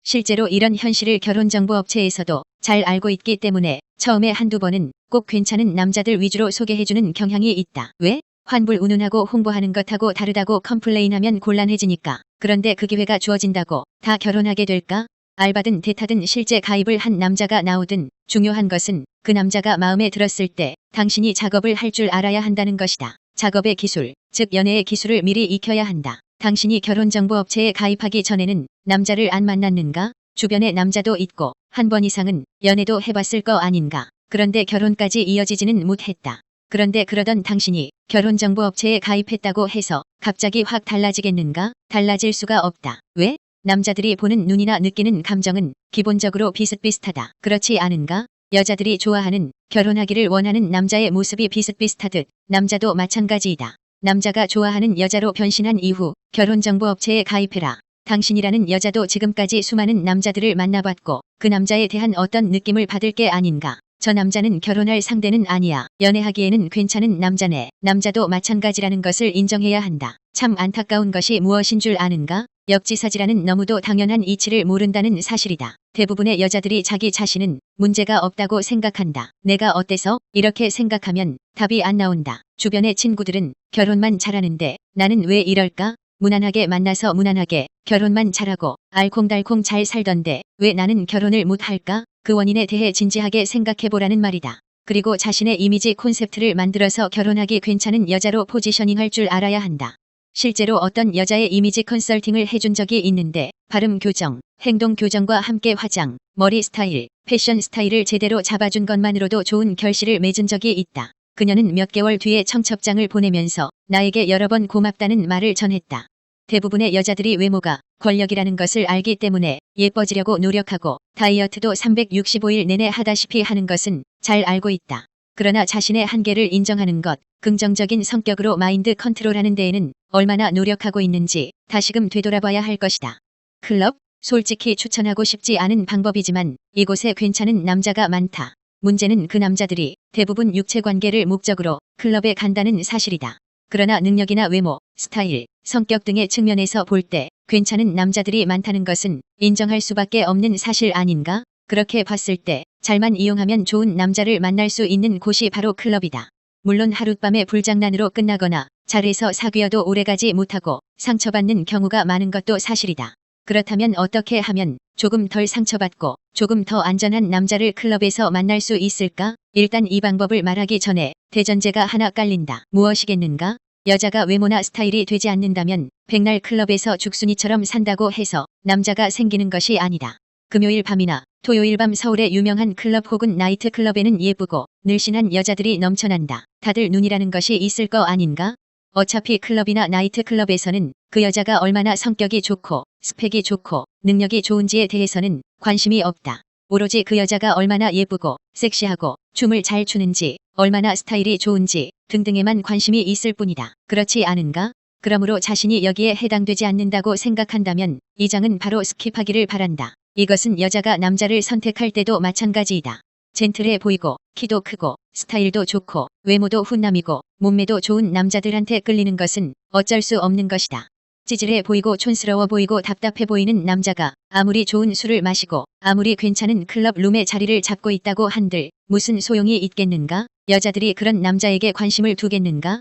실제로 이런 현실을 결혼정보업체에서도 잘 알고 있기 때문에 처음에 한두 번은 꼭 괜찮은 남자들 위주로 소개해주는 경향이 있다. 왜? 환불운운하고 홍보하는 것하고 다르다고 컴플레인하면 곤란해지니까. 그런데 그 기회가 주어진다고 다 결혼하게 될까? 알바든 대타든 실제 가입을 한 남자가 나오든 중요한 것은 그 남자가 마음에 들었을 때 당신이 작업을 할 줄 알아야 한다는 것이다. 작업의 기술, 즉 연애의 기술을 미리 익혀야 한다. 당신이 결혼정보업체에 가입하기 전에는 남자를 안 만났는가? 주변에 남자도 있고 한 번 이상은 연애도 해봤을 거 아닌가? 그런데 결혼까지 이어지지는 못했다. 그런데 그러던 당신이 결혼정보업체에 가입했다고 해서 갑자기 확 달라지겠는가? 달라질 수가 없다. 왜? 남자들이 보는 눈이나 느끼는 감정은 기본적으로 비슷비슷하다. 그렇지 않은가? 여자들이 좋아하는, 결혼하기를 원하는 남자의 모습이 비슷비슷하듯 남자도 마찬가지이다. 남자가 좋아하는 여자로 변신한 이후 결혼정보업체에 가입해라. 당신이라는 여자도 지금까지 수많은 남자들을 만나봤고 그 남자에 대한 어떤 느낌을 받을 게 아닌가. 저 남자는 결혼할 상대는 아니야. 연애하기에는 괜찮은 남자네. 남자도 마찬가지라는 것을 인정해야 한다. 참 안타까운 것이 무엇인 줄 아는가? 역지사지라는 너무도 당연한 이치를 모른다는 사실이다. 대부분의 여자들이 자기 자신은 문제가 없다고 생각한다. 내가 어때서? 이렇게 생각하면 답이 안 나온다. 주변의 친구들은 결혼만 잘하는데 나는 왜 이럴까? 무난하게 만나서 무난하게 결혼만 잘하고 알콩달콩 잘 살던데 왜 나는 결혼을 못할까? 그 원인에 대해 진지하게 생각해보라는 말이다. 그리고 자신의 이미지 콘셉트를 만들어서 결혼하기 괜찮은 여자로 포지셔닝할 줄 알아야 한다. 실제로 어떤 여자의 이미지 컨설팅을 해준 적이 있는데 발음 교정, 행동 교정과 함께 화장, 머리 스타일, 패션 스타일을 제대로 잡아준 것만으로도 좋은 결실을 맺은 적이 있다. 그녀는 몇 개월 뒤에 청첩장을 보내면서 나에게 여러 번 고맙다는 말을 전했다. 대부분의 여자들이 외모가 권력이라는 것을 알기 때문에 예뻐지려고 노력하고 다이어트도 365일 내내 하다시피 하는 것은 잘 알고 있다. 그러나 자신의 한계를 인정하는 것, 긍정적인 성격으로 마인드 컨트롤하는 데에는 얼마나 노력하고 있는지 다시금 되돌아봐야 할 것이다. 클럽? 솔직히 추천하고 싶지 않은 방법이지만 이곳에 괜찮은 남자가 많다. 문제는 그 남자들이 대부분 육체관계를 목적으로 클럽에 간다는 사실이다. 그러나 능력이나 외모, 스타일, 성격 등의 측면에서 볼 때 괜찮은 남자들이 많다는 것은 인정할 수밖에 없는 사실 아닌가? 그렇게 봤을 때 잘만 이용하면 좋은 남자를 만날 수 있는 곳이 바로 클럽이다. 물론 하룻밤의 불장난으로 끝나거나 잘해서 사귀어도 오래가지 못하고 상처받는 경우가 많은 것도 사실이다. 그렇다면 어떻게 하면 조금 덜 상처받고 조금 더 안전한 남자를 클럽에서 만날 수 있을까? 일단 이 방법을 말하기 전에 대전제가 하나 깔린다. 무엇이겠는가? 여자가 외모나 스타일이 되지 않는다면 백날 클럽에서 죽순이처럼 산다고 해서 남자가 생기는 것이 아니다. 금요일 밤이나 토요일 밤 서울의 유명한 클럽 혹은 나이트 클럽에는 예쁘고 늘씬한 여자들이 넘쳐난다. 다들 눈이라는 것이 있을 거 아닌가? 어차피 클럽이나 나이트 클럽에서는 그 여자가 얼마나 성격이 좋고 스펙이 좋고 능력이 좋은지에 대해서는 관심이 없다. 오로지 그 여자가 얼마나 예쁘고 섹시하고 춤을 잘 추는지 얼마나 스타일이 좋은지 등등에만 관심이 있을 뿐이다. 그렇지 않은가? 그러므로 자신이 여기에 해당되지 않는다고 생각한다면 이 장은 바로 스킵하기를 바란다. 이것은 여자가 남자를 선택할 때도 마찬가지이다. 젠틀해 보이고 키도 크고 스타일도 좋고 외모도 훈남이고 몸매도 좋은 남자들한테 끌리는 것은 어쩔 수 없는 것이다. 찌질해 보이고 촌스러워 보이고 답답해 보이는 남자가 아무리 좋은 술을 마시고 아무리 괜찮은 클럽 룸에 자리를 잡고 있다고 한들 무슨 소용이 있겠는가? 여자들이 그런 남자에게 관심을 두겠는가?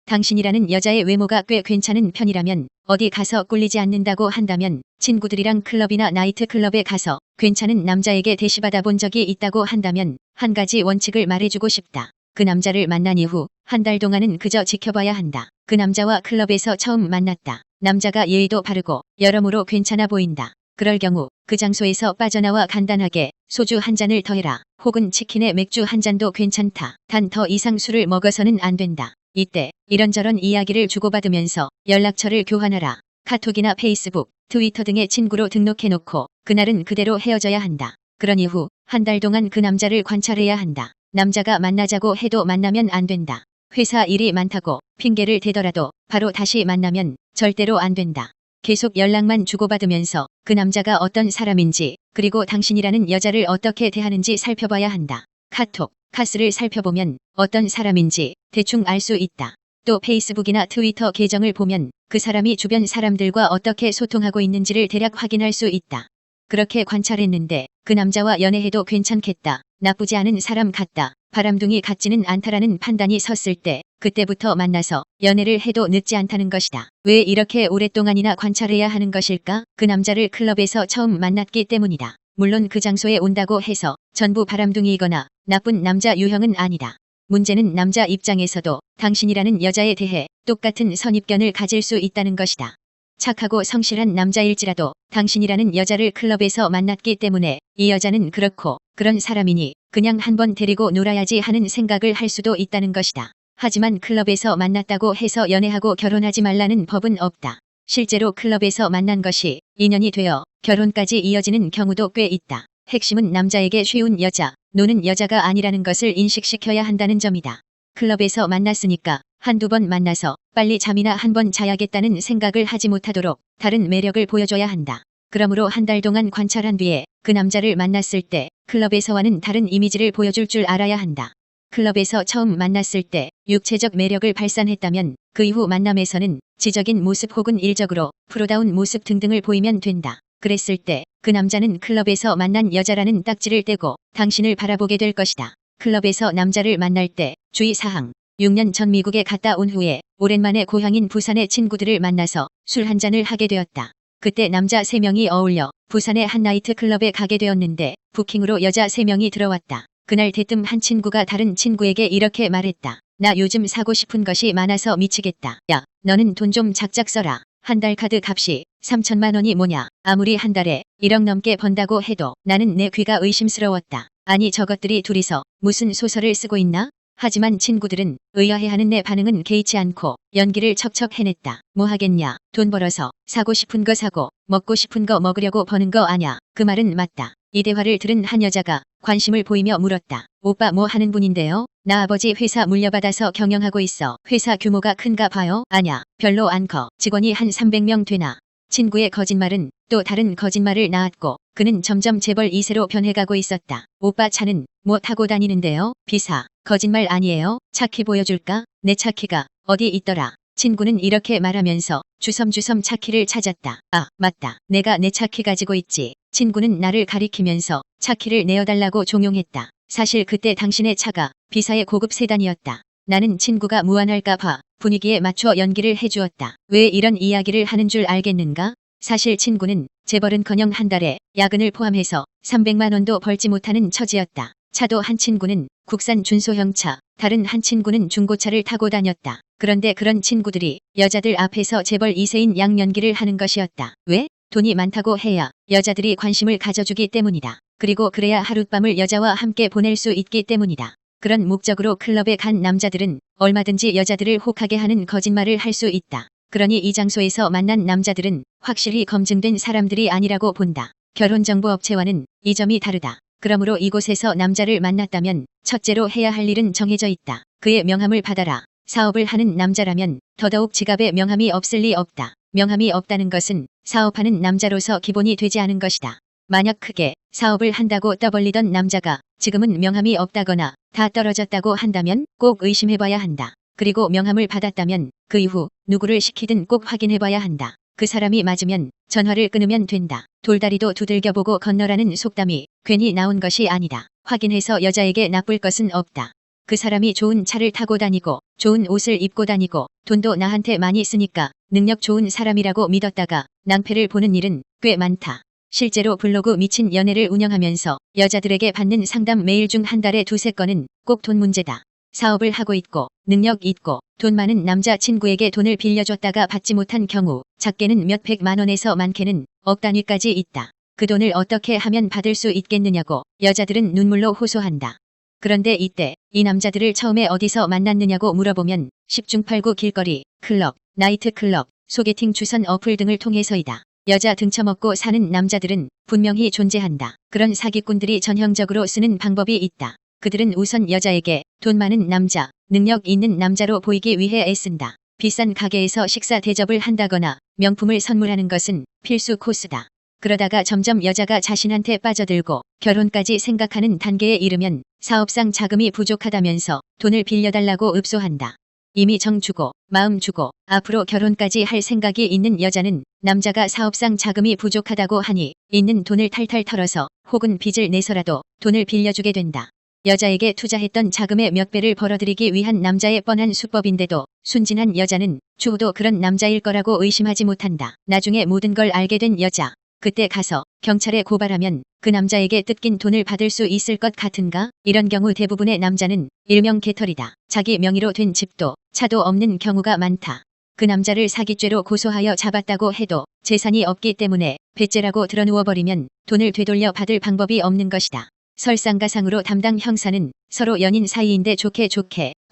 당신이라는 여자의 외모가 꽤 괜찮은 편이라면 어디 가서 꿀리지 않는다고 한다면 친구들이랑 클럽이나 나이트 클럽에 가서 괜찮은 남자에게 대시받아 본 적이 있다고 한다면 한 가지 원칙을 말해주고 싶다. 그 남자를 만난 이후 한 달 동안은 그저 지켜봐야 한다. 그 남자와 클럽에서 처음 만났다. 남자가 예의도 바르고 여러모로 괜찮아 보인다. 그럴 경우 그 장소에서 빠져나와 간단하게 소주 한 잔을 더해라. 혹은 치킨에 맥주 한 잔도 괜찮다. 단 더 이상 술을 먹어서는 안 된다. 이때 이런저런 이야기를 주고받으면서 연락처를 교환하라. 카톡이나 페이스북, 트위터 등의 친구로 등록해놓고 그날은 그대로 헤어져야 한다. 그런 이후 한 달 동안 그 남자를 관찰해야 한다. 남자가 만나자고 해도 만나면 안 된다. 회사 일이 많다고 핑계를 대더라도 바로 다시 만나면 절대로 안 된다. 계속 연락만 주고받으면서 그 남자가 어떤 사람인지 그리고 당신이라는 여자를 어떻게 대하는지 살펴봐야 한다. 카톡, 카스를 살펴보면 어떤 사람인지 대충 알 수 있다. 또 페이스북이나 트위터 계정을 보면 그 사람이 주변 사람들과 어떻게 소통하고 있는지를 대략 확인할 수 있다. 그렇게 관찰했는데 그 남자와 연애해도 괜찮겠다. 나쁘지 않은 사람 같다. 바람둥이 같지는 않다라는 판단이 섰을 때 그때부터 만나서 연애를 해도 늦지 않다는 것이다. 왜 이렇게 오랫동안이나 관찰해야 하는 것일까? 그 남자를 클럽에서 처음 만났기 때문이다. 물론 그 장소에 온다고 해서 전부 바람둥이이거나 나쁜 남자 유형은 아니다. 문제는 남자 입장에서도 당신이라는 여자에 대해 똑같은 선입견을 가질 수 있다는 것이다. 착하고 성실한 남자일지라도 당신이라는 여자를 클럽에서 만났기 때문에 이 여자는 그렇고 그런 사람이니 그냥 한번 데리고 놀아야지 하는 생각을 할 수도 있다는 것이다. 하지만 클럽에서 만났다고 해서 연애하고 결혼하지 말라는 법은 없다. 실제로 클럽에서 만난 것이 인연이 되어 결혼까지 이어지는 경우도 꽤 있다. 핵심은 남자에게 쉬운 여자, 노는 여자가 아니라는 것을 인식시켜야 한다는 점이다. 클럽에서 만났으니까 한두 번 만나서 빨리 잠이나 한 번 자야겠다는 생각을 하지 못하도록 다른 매력을 보여줘야 한다. 그러므로 한 달 동안 관찰한 뒤에 그 남자를 만났을 때 클럽에서와는 다른 이미지를 보여줄 줄 알아야 한다. 클럽에서 처음 만났을 때 육체적 매력을 발산했다면 그 이후 만남에서는 지적인 모습 혹은 일적으로 프로다운 모습 등등을 보이면 된다. 그랬을 때 그 남자는 클럽에서 만난 여자라는 딱지를 떼고 당신을 바라보게 될 것이다. 클럽에서 남자를 만날 때 주의사항. 6년 전 미국에 갔다 온 후에 오랜만에 고향인 부산의 친구들을 만나서 술 한잔을 하게 되었다. 그때 남자 3명이 어울려 부산의 한 나이트클럽에 가게 되었는데 부킹으로 여자 3명이 들어왔다. 그날 대뜸 한 친구가 다른 친구에게 이렇게 말했다. 나 요즘 사고 싶은 것이 많아서 미치겠다. 야, 너는 돈 좀 작작 써라. 한 달 카드 값이 3천만 원이 뭐냐. 아무리 한 달에 1억 넘게 번다고 해도 나는 내 귀가 의심스러웠다. 아니 저것들이 둘이서 무슨 소설을 쓰고 있나? 하지만 친구들은 의아해하는 내 반응은 개의치 않고 연기를 척척 해냈다. 뭐 하겠냐. 돈 벌어서 사고 싶은 거 사고 먹고 싶은 거 먹으려고 버는 거 아냐. 그 말은 맞다. 이 대화를 들은 한 여자가 관심을 보이며 물었다. 오빠 뭐 하는 분인데요? 나 아버지 회사 물려받아서 경영하고 있어. 회사 규모가 큰가 봐요? 아냐. 별로 안 커. 직원이 한 300명 되나. 친구의 거짓말은 또 다른 거짓말을 낳았고 그는 점점 재벌 2세로 변해가고 있었다. 오빠 차는 뭐 타고 다니는데요? 비사. 거짓말 아니에요? 차 키 보여줄까? 내 차 키가 어디 있더라. 친구는 이렇게 말하면서 주섬주섬 차 키를 찾았다. 아, 맞다. 내가 내 차 키 가지고 있지. 친구는 나를 가리키면서 차 키를 내어달라고 종용했다. 사실 그때 당신의 차가 비사의 고급 세단이었다. 나는 친구가 무안할까 봐 분위기에 맞춰 연기를 해주었다. 왜 이런 이야기를 하는 줄 알겠는가? 사실 친구는 재벌은커녕 한 달에 야근을 포함해서 300만 원도 벌지 못하는 처지였다. 차도 한 친구는 국산 준소형 차, 다른 한 친구는 중고차를 타고 다녔다. 그런데 그런 친구들이 여자들 앞에서 재벌 2세인 양연기를 하는 것이었다. 왜? 돈이 많다고 해야 여자들이 관심을 가져주기 때문이다. 그리고 그래야 하룻밤을 여자와 함께 보낼 수 있기 때문이다. 그런 목적으로 클럽에 간 남자들은 얼마든지 여자들을 혹하게 하는 거짓말을 할 수 있다. 그러니 이 장소에서 만난 남자들은 확실히 검증된 사람들이 아니라고 본다. 결혼정보업체와는 이 점이 다르다. 그러므로 이곳에서 남자를 만났다면 첫째로 해야 할 일은 정해져 있다. 그의 명함을 받아라. 사업을 하는 남자라면 더더욱 지갑에 명함이 없을 리 없다. 명함이 없다는 것은 사업하는 남자로서 기본이 되지 않은 것이다. 만약 크게 사업을 한다고 떠벌리던 남자가 지금은 명함이 없다거나 다 떨어졌다고 한다면 꼭 의심해봐야 한다. 그리고 명함을 받았다면 그 이후 누구를 시키든 꼭 확인해봐야 한다. 그 사람이 맞으면 전화를 끊으면 된다. 돌다리도 두들겨보고 건너라는 속담이 괜히 나온 것이 아니다. 확인해서 여자에게 나쁠 것은 없다. 그 사람이 좋은 차를 타고 다니고 좋은 옷을 입고 다니고 돈도 나한테 많이 쓰니까 능력 좋은 사람이라고 믿었다가 낭패를 보는 일은 꽤 많다. 실제로 블로그 미친 연애를 운영하면서 여자들에게 받는 상담 메일 중 한 달에 2~3건은 꼭 돈 문제다. 사업을 하고 있고 능력 있고 돈 많은 남자 친구에게 돈을 빌려줬다가 받지 못한 경우 작게는 몇백만 원에서 많게는 억 단위까지 있다. 그 돈을 어떻게 하면 받을 수 있겠느냐고 여자들은 눈물로 호소한다. 그런데 이때 이 남자들을 처음에 어디서 만났느냐고 물어보면 10중 8구 길거리, 클럽, 나이트클럽, 소개팅 주선 어플 등을 통해서이다. 여자 등쳐먹고 사는 남자들은 분명히 존재한다. 그런 사기꾼들이 전형적으로 쓰는 방법이 있다. 그들은 우선 여자에게 돈 많은 남자, 능력 있는 남자로 보이기 위해 애쓴다. 비싼 가게에서 식사 대접을 한다거나 명품을 선물하는 것은 필수 코스다. 그러다가 점점 여자가 자신한테 빠져들고 결혼까지 생각하는 단계에 이르면 사업상 자금이 부족하다면서 돈을 빌려달라고 읍소한다. 이미 정 주고 마음 주고 앞으로 결혼까지 할 생각이 있는 여자는 남자가 사업상 자금이 부족하다고 하니 있는 돈을 탈탈 털어서 혹은 빚을 내서라도 돈을 빌려주게 된다. 여자에게 투자했던 자금의 몇 배를 벌어들이기 위한 남자의 뻔한 수법인데도 순진한 여자는 추후도 그런 남자일 거라고 의심하지 못한다. 나중에 모든 걸 알게 된 여자. 그때 가서 경찰에 고발하면 그 남자에게 뜯긴 돈을 받을 수 있을 것 같은가? 이런 경우 대부분의 남자는 일명 개털이다. 자기 명의로 된 집도 차도 없는 경우가 많다. 그 남자를 사기죄로 고소하여 잡았다고 해도 재산이 없기 때문에 배째라고 드러누워버리면 돈을 되돌려 받을 방법이 없는 것이다. 설상가상으로 담당 형사는 서로 연인 사이인데 좋게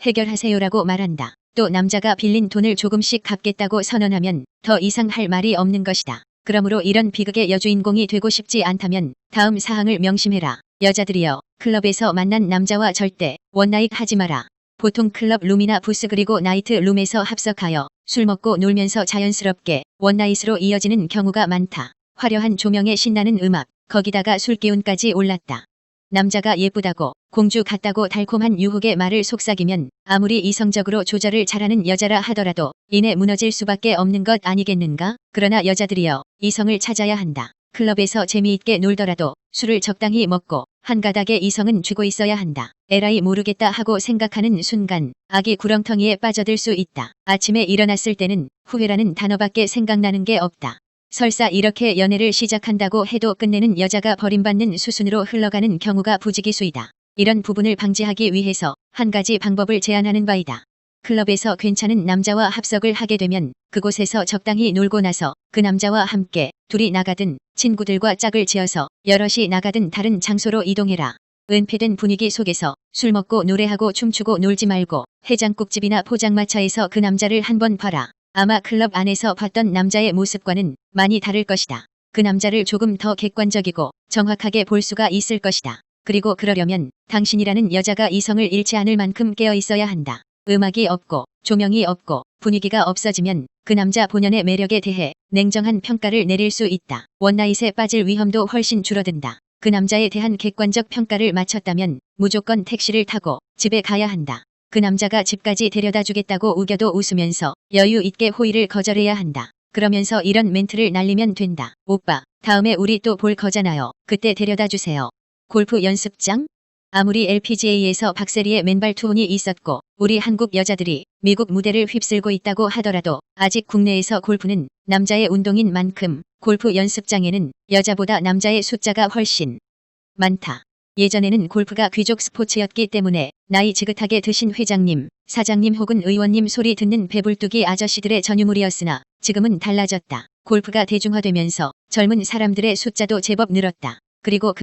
해결하세요라고 말한다. 또 남자가 빌린 돈을 조금씩 갚겠다고 선언하면 더 이상 할 말이 없는 것이다. 그러므로 이런 비극의 여주인공이 되고 싶지 않다면 다음 사항을 명심해라. 여자들이여, 클럽에서 만난 남자와 절대 원나잇 하지 마라. 보통 클럽 룸이나 부스 그리고 나이트 룸에서 합석하여 술 먹고 놀면서 자연스럽게 원나잇으로 이어지는 경우가 많다. 화려한 조명에 신나는 음악, 거기다가 술 기운까지 올랐다. 남자가 예쁘다고 공주 같다고 달콤한 유혹의 말을 속삭이면 아무리 이성적으로 조절을 잘하는 여자라 하더라도 이내 무너질 수밖에 없는 것 아니겠는가? 그러나 여자들이여, 이성을 찾아야 한다. 클럽에서 재미있게 놀더라도 술을 적당히 먹고 한 가닥에 이성은 쥐고 있어야 한다. 에라이 모르겠다 하고 생각하는 순간 아기 구렁텅이에 빠져들 수 있다. 아침에 일어났을 때는 후회라는 단어밖에 생각나는 게 없다. 설사 이렇게 연애를 시작한다고 해도 끝내는 여자가 버림받는 수순으로 흘러가는 경우가 부지기수이다. 이런 부분을 방지하기 위해서 한 가지 방법을 제안하는 바이다. 클럽에서 괜찮은 남자와 합석을 하게 되면 그곳에서 적당히 놀고 나서 그 남자와 함께 둘이 나가든 친구들과 짝을 지어서 여럿이 나가든 다른 장소로 이동해라. 은폐된 분위기 속에서 술 먹고 노래하고 춤추고 놀지 말고 해장국집이나 포장마차에서 그 남자를 한번 봐라. 아마 클럽 안에서 봤던 남자의 모습과는 많이 다를 것이다. 그 남자를 조금 더 객관적이고 정확하게 볼 수가 있을 것이다. 그리고 그러려면 당신이라는 여자가 이성을 잃지 않을 만큼 깨어 있어야 한다. 음악이 없고 조명이 없고 분위기가 없어지면 그 남자 본연의 매력에 대해 냉정한 평가를 내릴 수 있다. 원나잇에 빠질 위험도 훨씬 줄어든다. 그 남자에 대한 객관적 평가를 마쳤다면 무조건 택시를 타고 집에 가야 한다. 그 남자가 집까지 데려다 주겠다고 우겨도 웃으면서 여유 있게 호의를 거절해야 한다. 그러면서 이런 멘트를 날리면 된다. 오빠, 다음에 우리 또 볼 거잖아요. 그때 데려다 주세요. 골프 연습장? 아무리 LPGA에서 박세리의 맨발 투혼이 있었고 우리 한국 여자들이 미국 무대를 휩쓸고 있다고 하더라도 아직 국내에서 골프는 남자의 운동인 만큼 골프 연습장에는 여자보다 남자의 숫자가 훨씬 많다. 예전에는 골프가 귀족 스포츠였기 때문에 나이 지긋하게 드신 회장님, 사장님 혹은 의원님 소리 듣는 배불뚝이 아저씨들의 전유물이었으나 지금은 달라졌다. 골프가 대중화되면서 젊은 사람들의 숫자도 제법 늘었다. 그리고